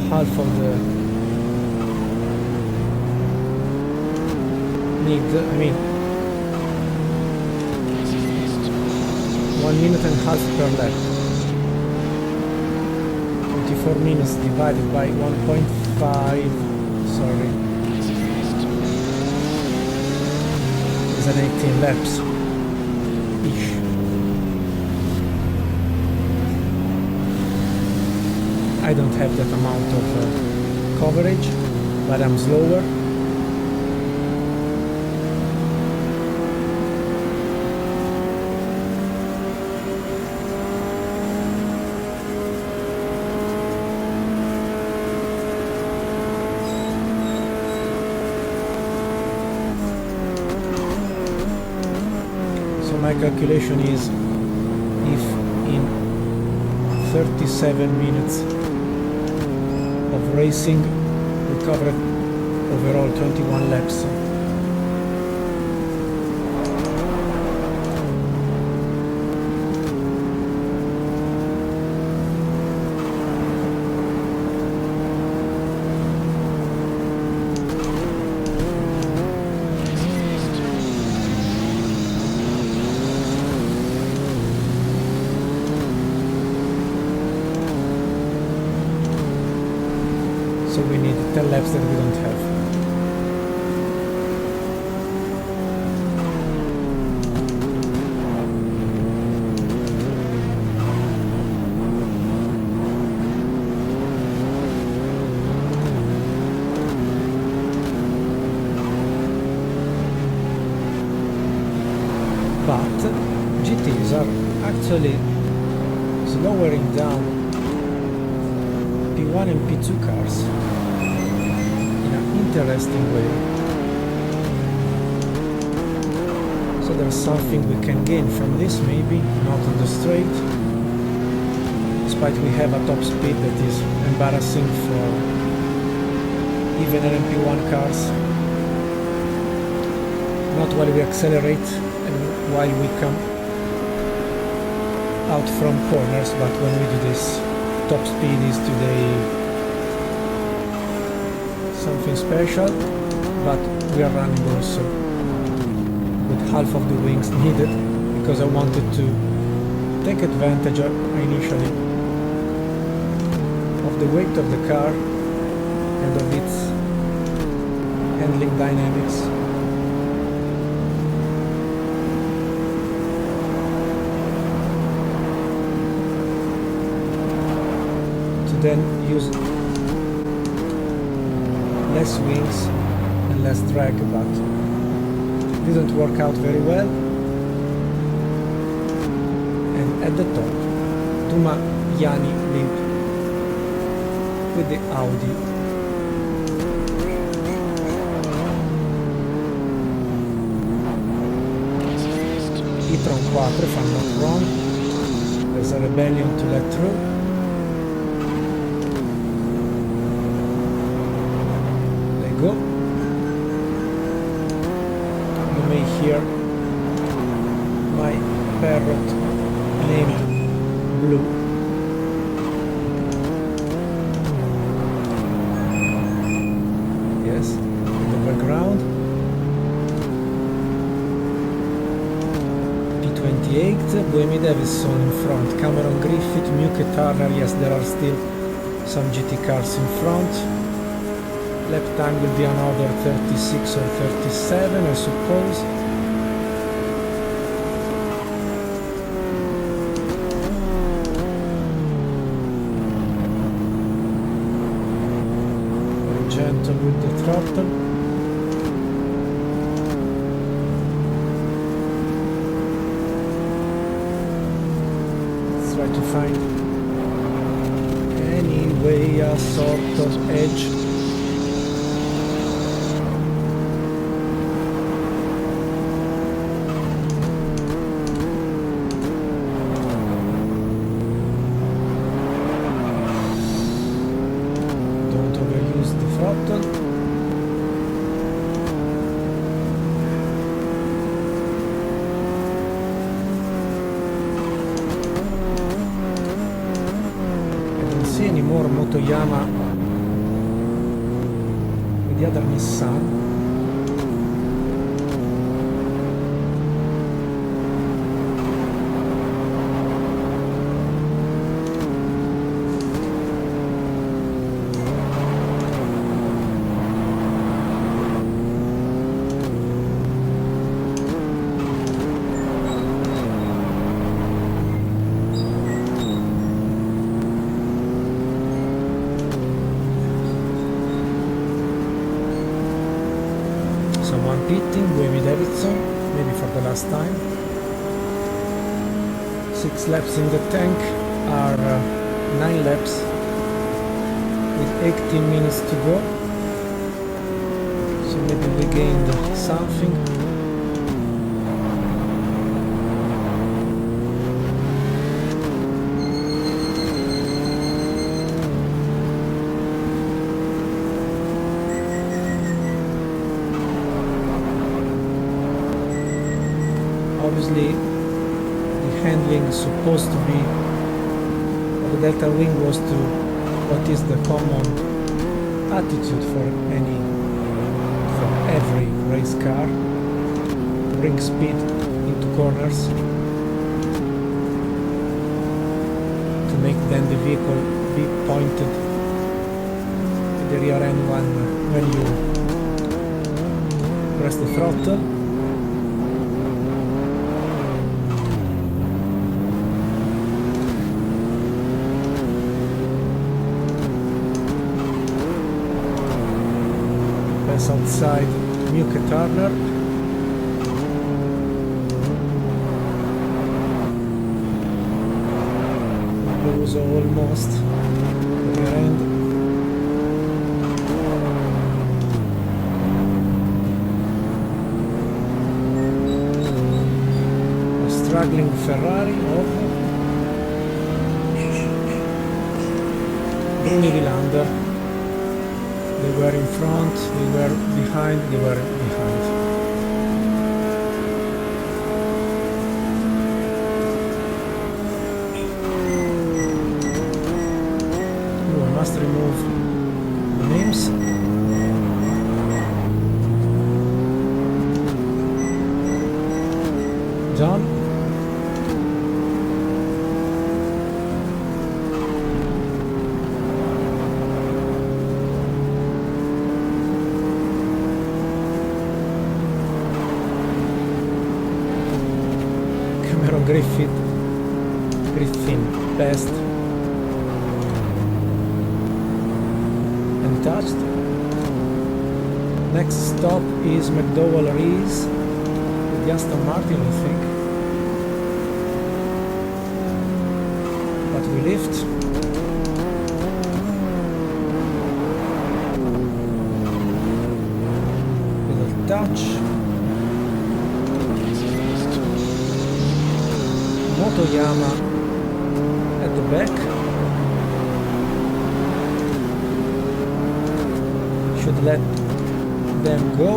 half of the need, I mean, 1 minute and a half per lap. 24 minutes divided by 1.5, sorry, is an 18 laps ish. I don't have that amount of coverage, but I'm slower. my calculation is if in 37 minutes of racing we covered overall 21 laps. So we need 10 laps that we don't have. But GTs are actually slowing down P1 and P2 cars in an interesting way. So there's something we can gain from this, maybe not on the straight, despite we have a top speed that is embarrassing for even LMP1 cars. Not while we accelerate and while we come out from corners, but when we do this, top speed is today something special, but we are running also with half of the wings needed because I wanted to take advantage initially of the weight of the car and of its handling dynamics. Then use less wings and less drag, but it didn't work out very well. And at the top, Duma Yani limp with the Audi. E-tron 4 if I'm not wrong. There's a Rebellion to let through. Go. You may hear my parrot named Blue. Yes, in the background. P28, Boemi Davison in front, Cameron Griffith, Muke Turner. Yes, there are still some GT cars in front. Lap time will be another 36 or 37, I suppose. Very gentle with the throttle. Let's try to find any way a sort of edge. Motoyama with the other Nissan. Pitting, Boemi Davidson, maybe for the last time. 6 laps in the tank are 9 laps with 18 minutes to go. So maybe we gained something. obviously the handling is supposed to be, the delta wing was to what is the common attitude for every race car, bring speed into corners to make then the vehicle be pointed at the rear end when you press the throttle. Pass outside Muke Turner. Lose almost the rear end. Struggling Ferrari over Bruni Vilander. They were in front, they were behind, they were behind. Oh, I must remove the names. John. Griffin best and touched. Next stop is McDowell Rees with the Aston Martin, I think. But we lift. Little touch. Motoyama at the back. Should let them go.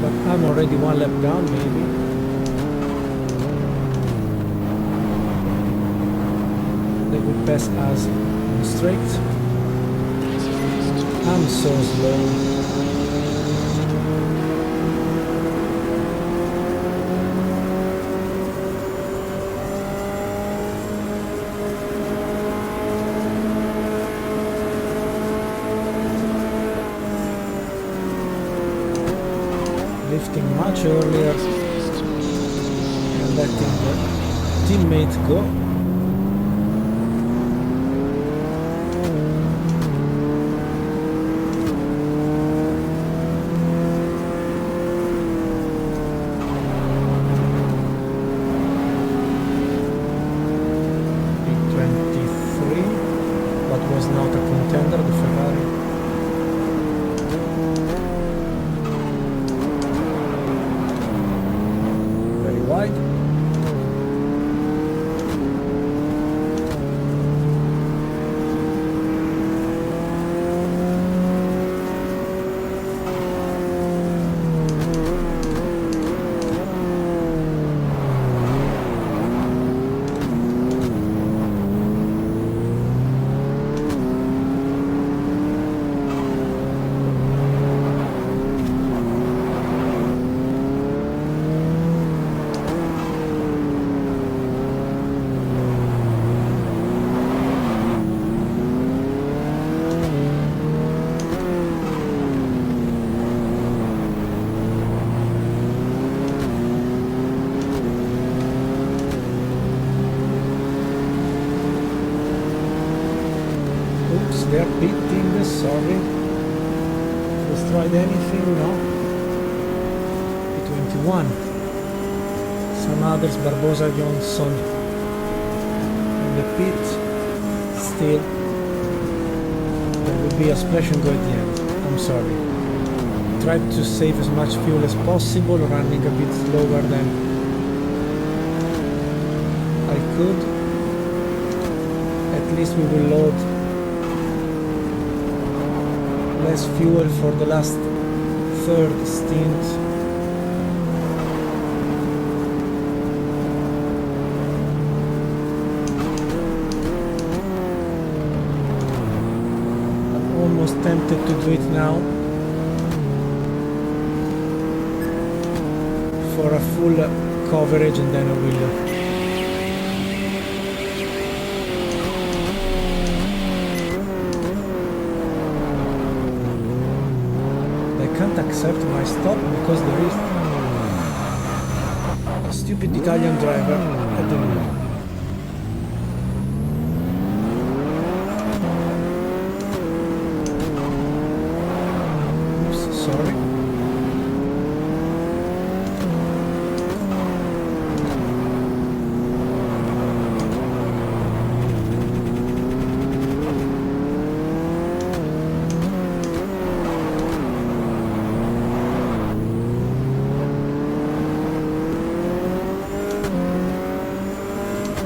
But I'm already one lap down, maybe. They will pass us in straight. I'm so slow. Lifting much earlier and letting the teammate go. P23, what was not a contender, the Ferrari. Wide. They're beating, sorry. Destroyed anything? No. P21. Some others, Barbosa, Johnson in the pit. Still, there will be a splash and go at the end. I'm sorry. Tried to save as much fuel as possible, running a bit slower than I could. At least we will load less fuel for the last third stint almost tempted to do it now for a full coverage, and then I will I can't accept my stop because there is a stupid Italian driver at the wheel. Sorry.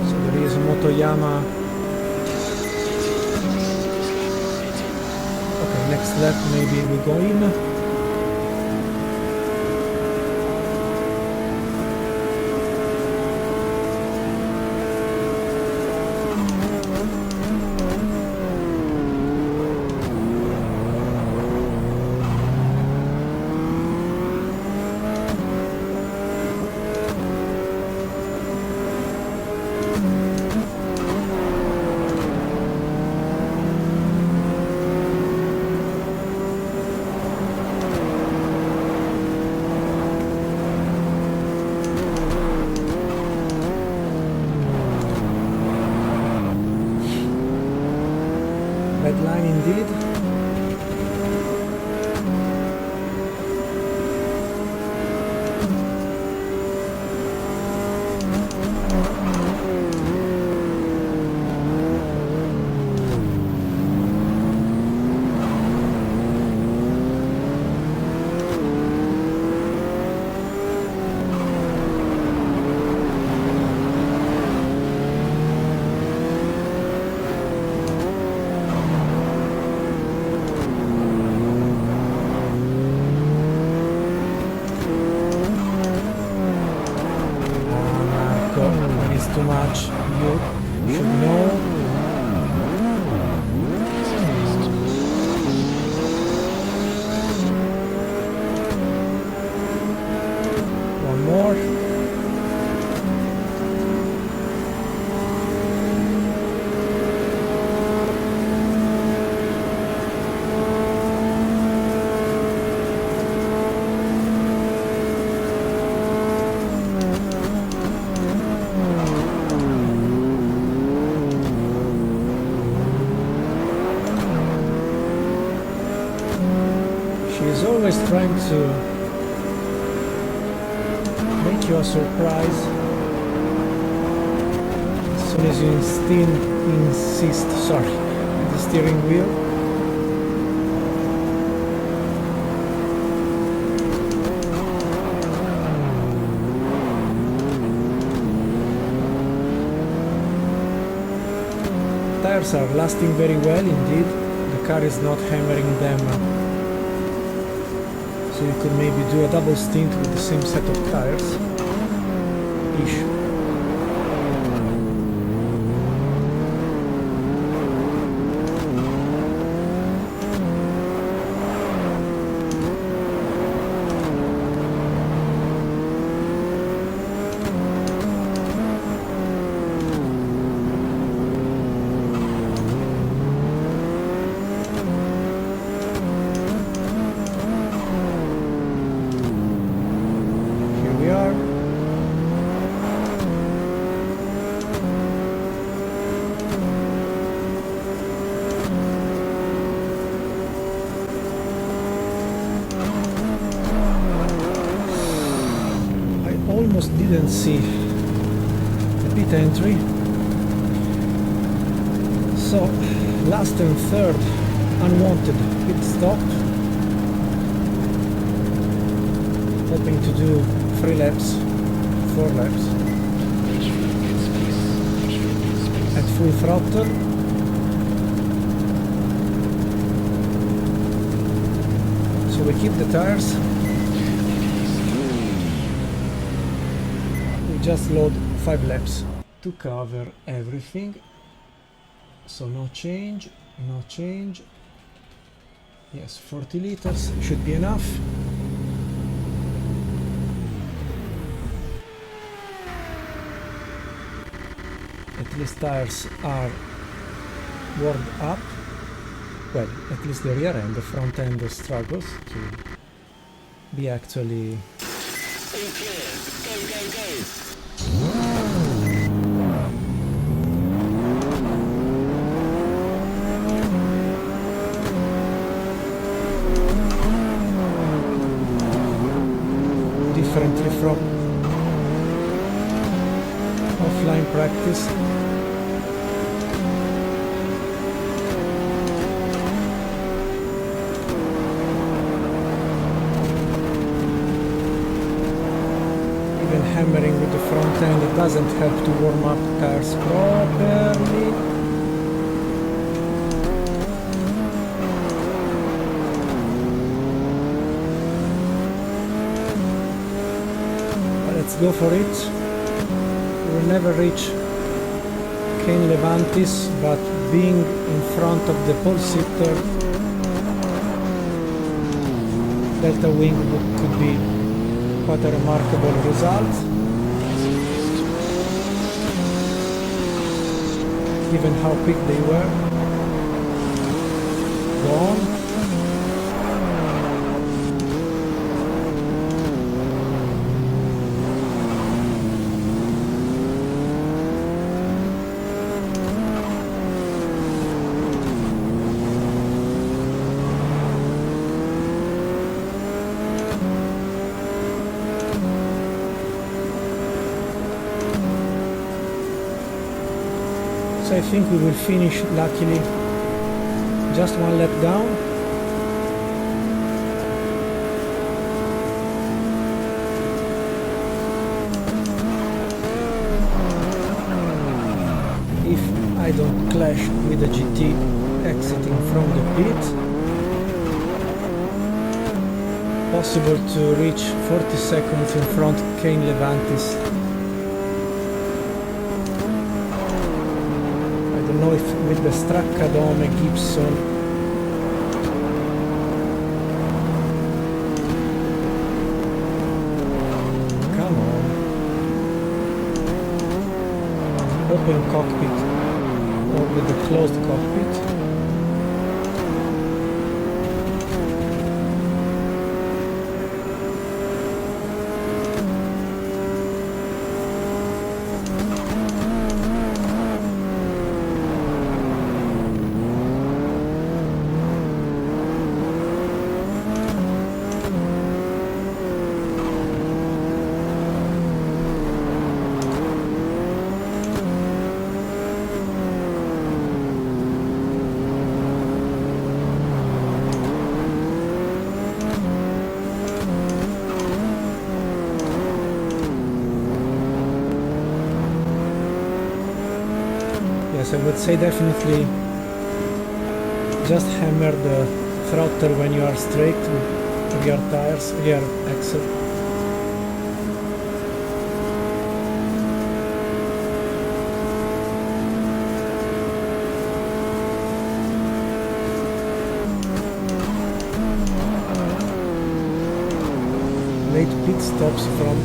So there is Motoyama. Okay, next lap maybe we go in. Red line indeed. Too much, you should know. One more. She's always trying to make you a surprise as soon as you insist, the steering wheel. Tires are lasting very well indeed. The car is not hammering them. So you could maybe do a double stint with the same set of tires. Ish. Almost didn't see the pit entry. So last and third unwanted pit stop. Hoping to do 3 laps, 4 laps at full throttle. So we keep the tires. Just load 5 laps to cover everything, so no change, no change. Yes, 40 liters should be enough. At least tires are warmed up. Well, at least the rear end, the front end struggles to be actually... All clear. Go, go, go. differently from offline practice. Even hammering with the front end, it doesn't help to warm up tires properly. Let's go for it. We will never reach Cane Levantis, but being in front of the pole sitter, delta wing could be quite a remarkable result, given how quick they were. Go on. I think we will finish, luckily, just one lap down. If I don't clash with the GT exiting from the pit. Possible to reach 40 seconds in front Cane Levantis. Know if with the Straccadome Gibson come on, open cockpit or with the closed cockpit. I would say definitely just hammer the throttle when you are straight with rear tires, rear axle. Late pit stops from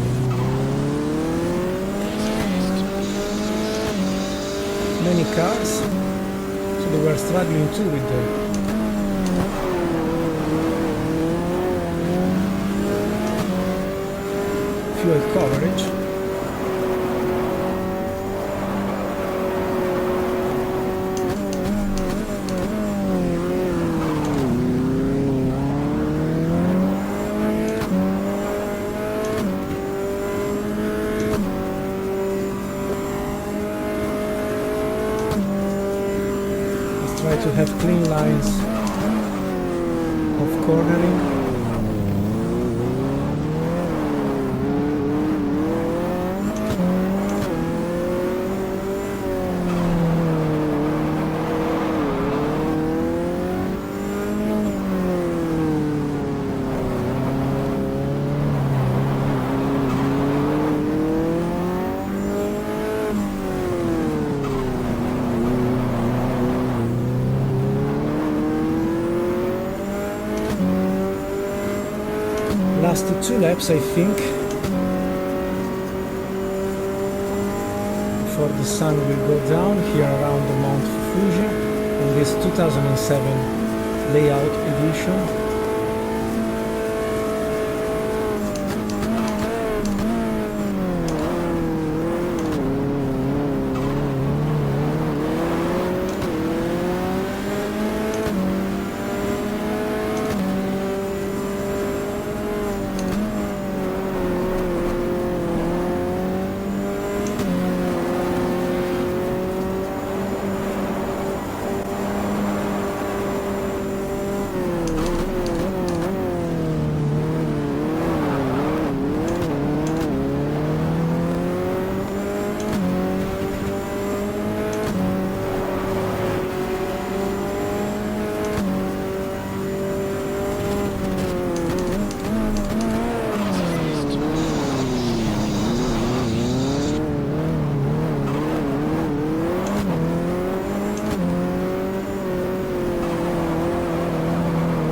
many cars, so they were struggling too with the fuel coverage. To have clean lines of cornering. Just 2 laps, I think, before the sun will go down here around the Mount Fuji in this 2007 layout edition.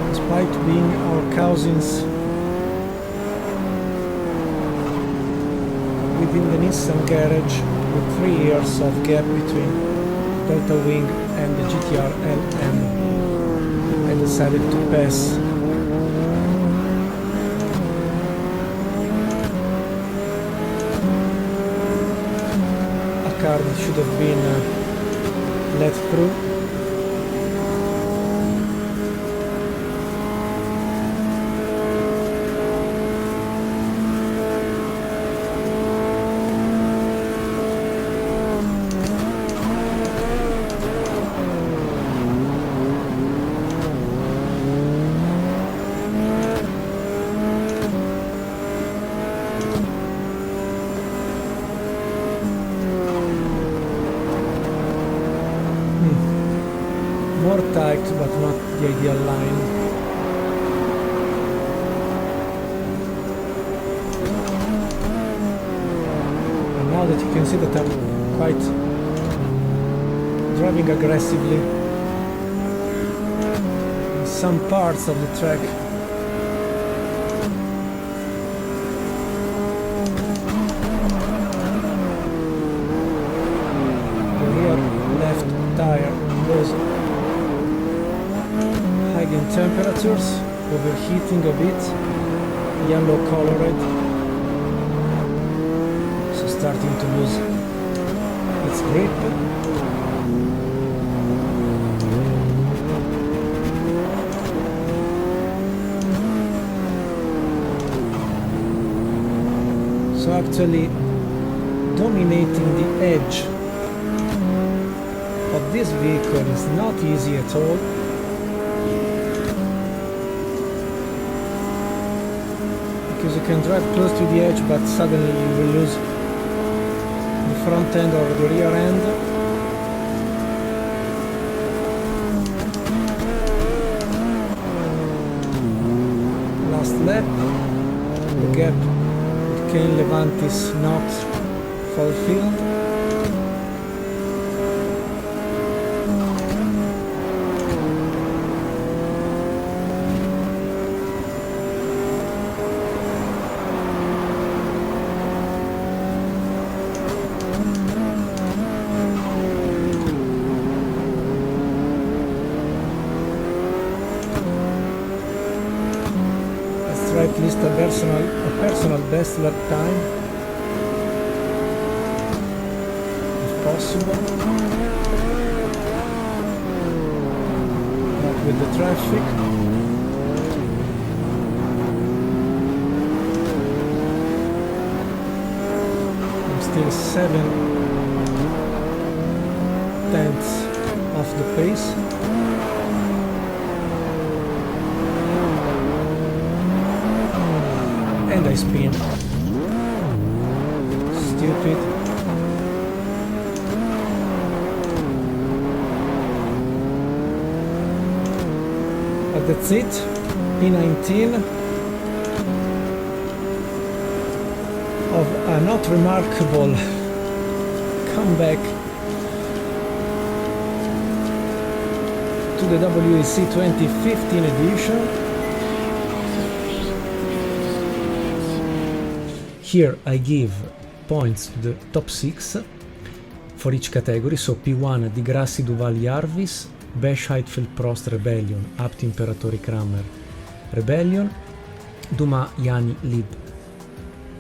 Despite being our cousins within the Nissan garage with 3 years of gap between deltawing and the GTR LM, I decided to pass a car that should have been let through. More tight, but not the ideal line. And now that you can see that I'm quite driving aggressively in some parts of the track. The rear left tire goes in temperatures, overheating a bit, yellow colored, so starting to lose its grip. So actually dominating the edge of this vehicle is not easy at all. Because you can drive close to the edge, but suddenly you will lose the front end or the rear end. Last lap, the gap with Cain Levant is not fulfilled. At least a personal best lap time, if possible, but with the traffic. I'm still 7/10 of the pace. And I spin. Stupid. But that's it. P19 of a not remarkable comeback to the WEC 2015 edition. Here I give points to the top 6 for each category. So P1 Di Grassi Duval Jarvis, Besh Heidfeld Prost Rebellion, Abt Imperatori Kramer Rebellion, Dumas Yani Lib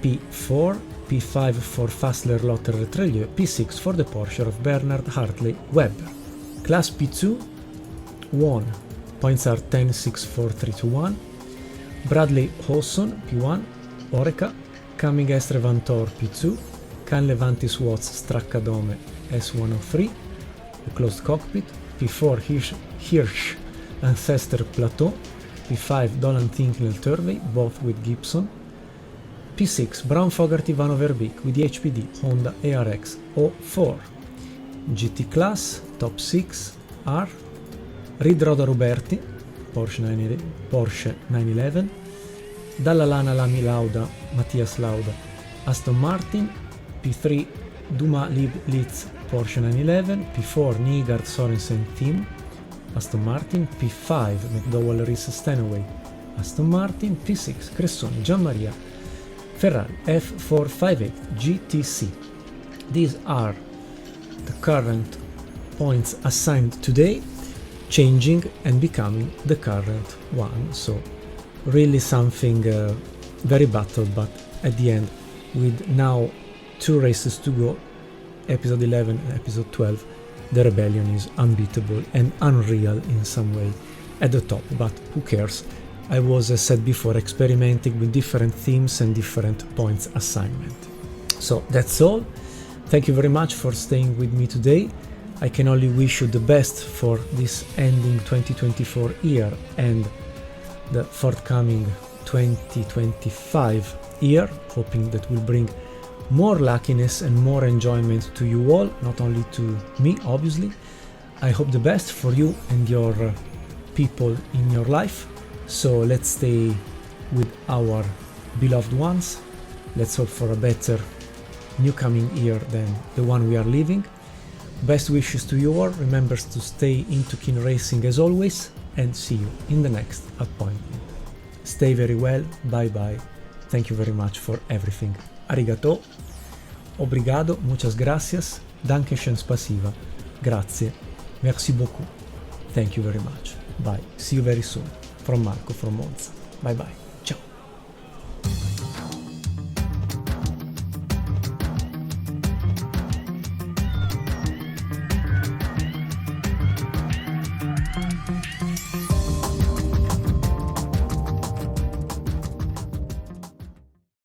P4, P5 for Fassler Lotter Retrelieu, P6 for the Porsche of Bernard Hartley Webber. Class P2 won. Points are 10, 6, 4, 3, 2, 1. Bradley Hawson P1, Oreca, Coming Estre Vantor P2, Can Levantis Watts Straccadome S103, the closed cockpit, P4 Hirsch Ancestor Plateau, P5 Dolan Tinknell Turvey, both with Gibson, P6 Brown Fogarty Van Overbeek with the HPD Honda ARX 04. GT class, top 6 are Reed Roda Ruberti, Porsche 911, Dalla Lana Lami Lauda, Mattias Lauda, Aston Martin, P3 Dumas Lib Litz, Porsche 911, P4 Nygaard Sorensen Team, Aston Martin, P5 McDowell Reese Stanaway, Aston Martin, P6 Cressoni Gianmaria, Ferrari F458 GTC. These are the current points assigned today, changing and becoming the current one. So really something very battled, but at the end, with now 2 races to go, episode 11 and episode 12, the Rebellion is unbeatable and unreal in some way at the top, but who cares? I was, as said before, experimenting with different themes and different points assignment. So that's all. Thank you very much for staying with me today. I can only wish you the best for this ending 2024 year and the forthcoming 2025 year, hoping that will bring more luckiness and more enjoyment to you all, not only to me, obviously. I hope the best for you and your people in your life. So let's stay with our beloved ones. Let's hope for a better new coming year than the one we are living. Best wishes to you all. Remember to stay into keen racing as always, and see you in the next appointment. Stay very well. Bye bye. Thank you very much for everything. Arigato. Obrigado. Muchas gracias. Dankeschön spasiba. Grazie. Merci beaucoup. Thank you very much. Bye. See you very soon. From Marco from Monza. Bye bye.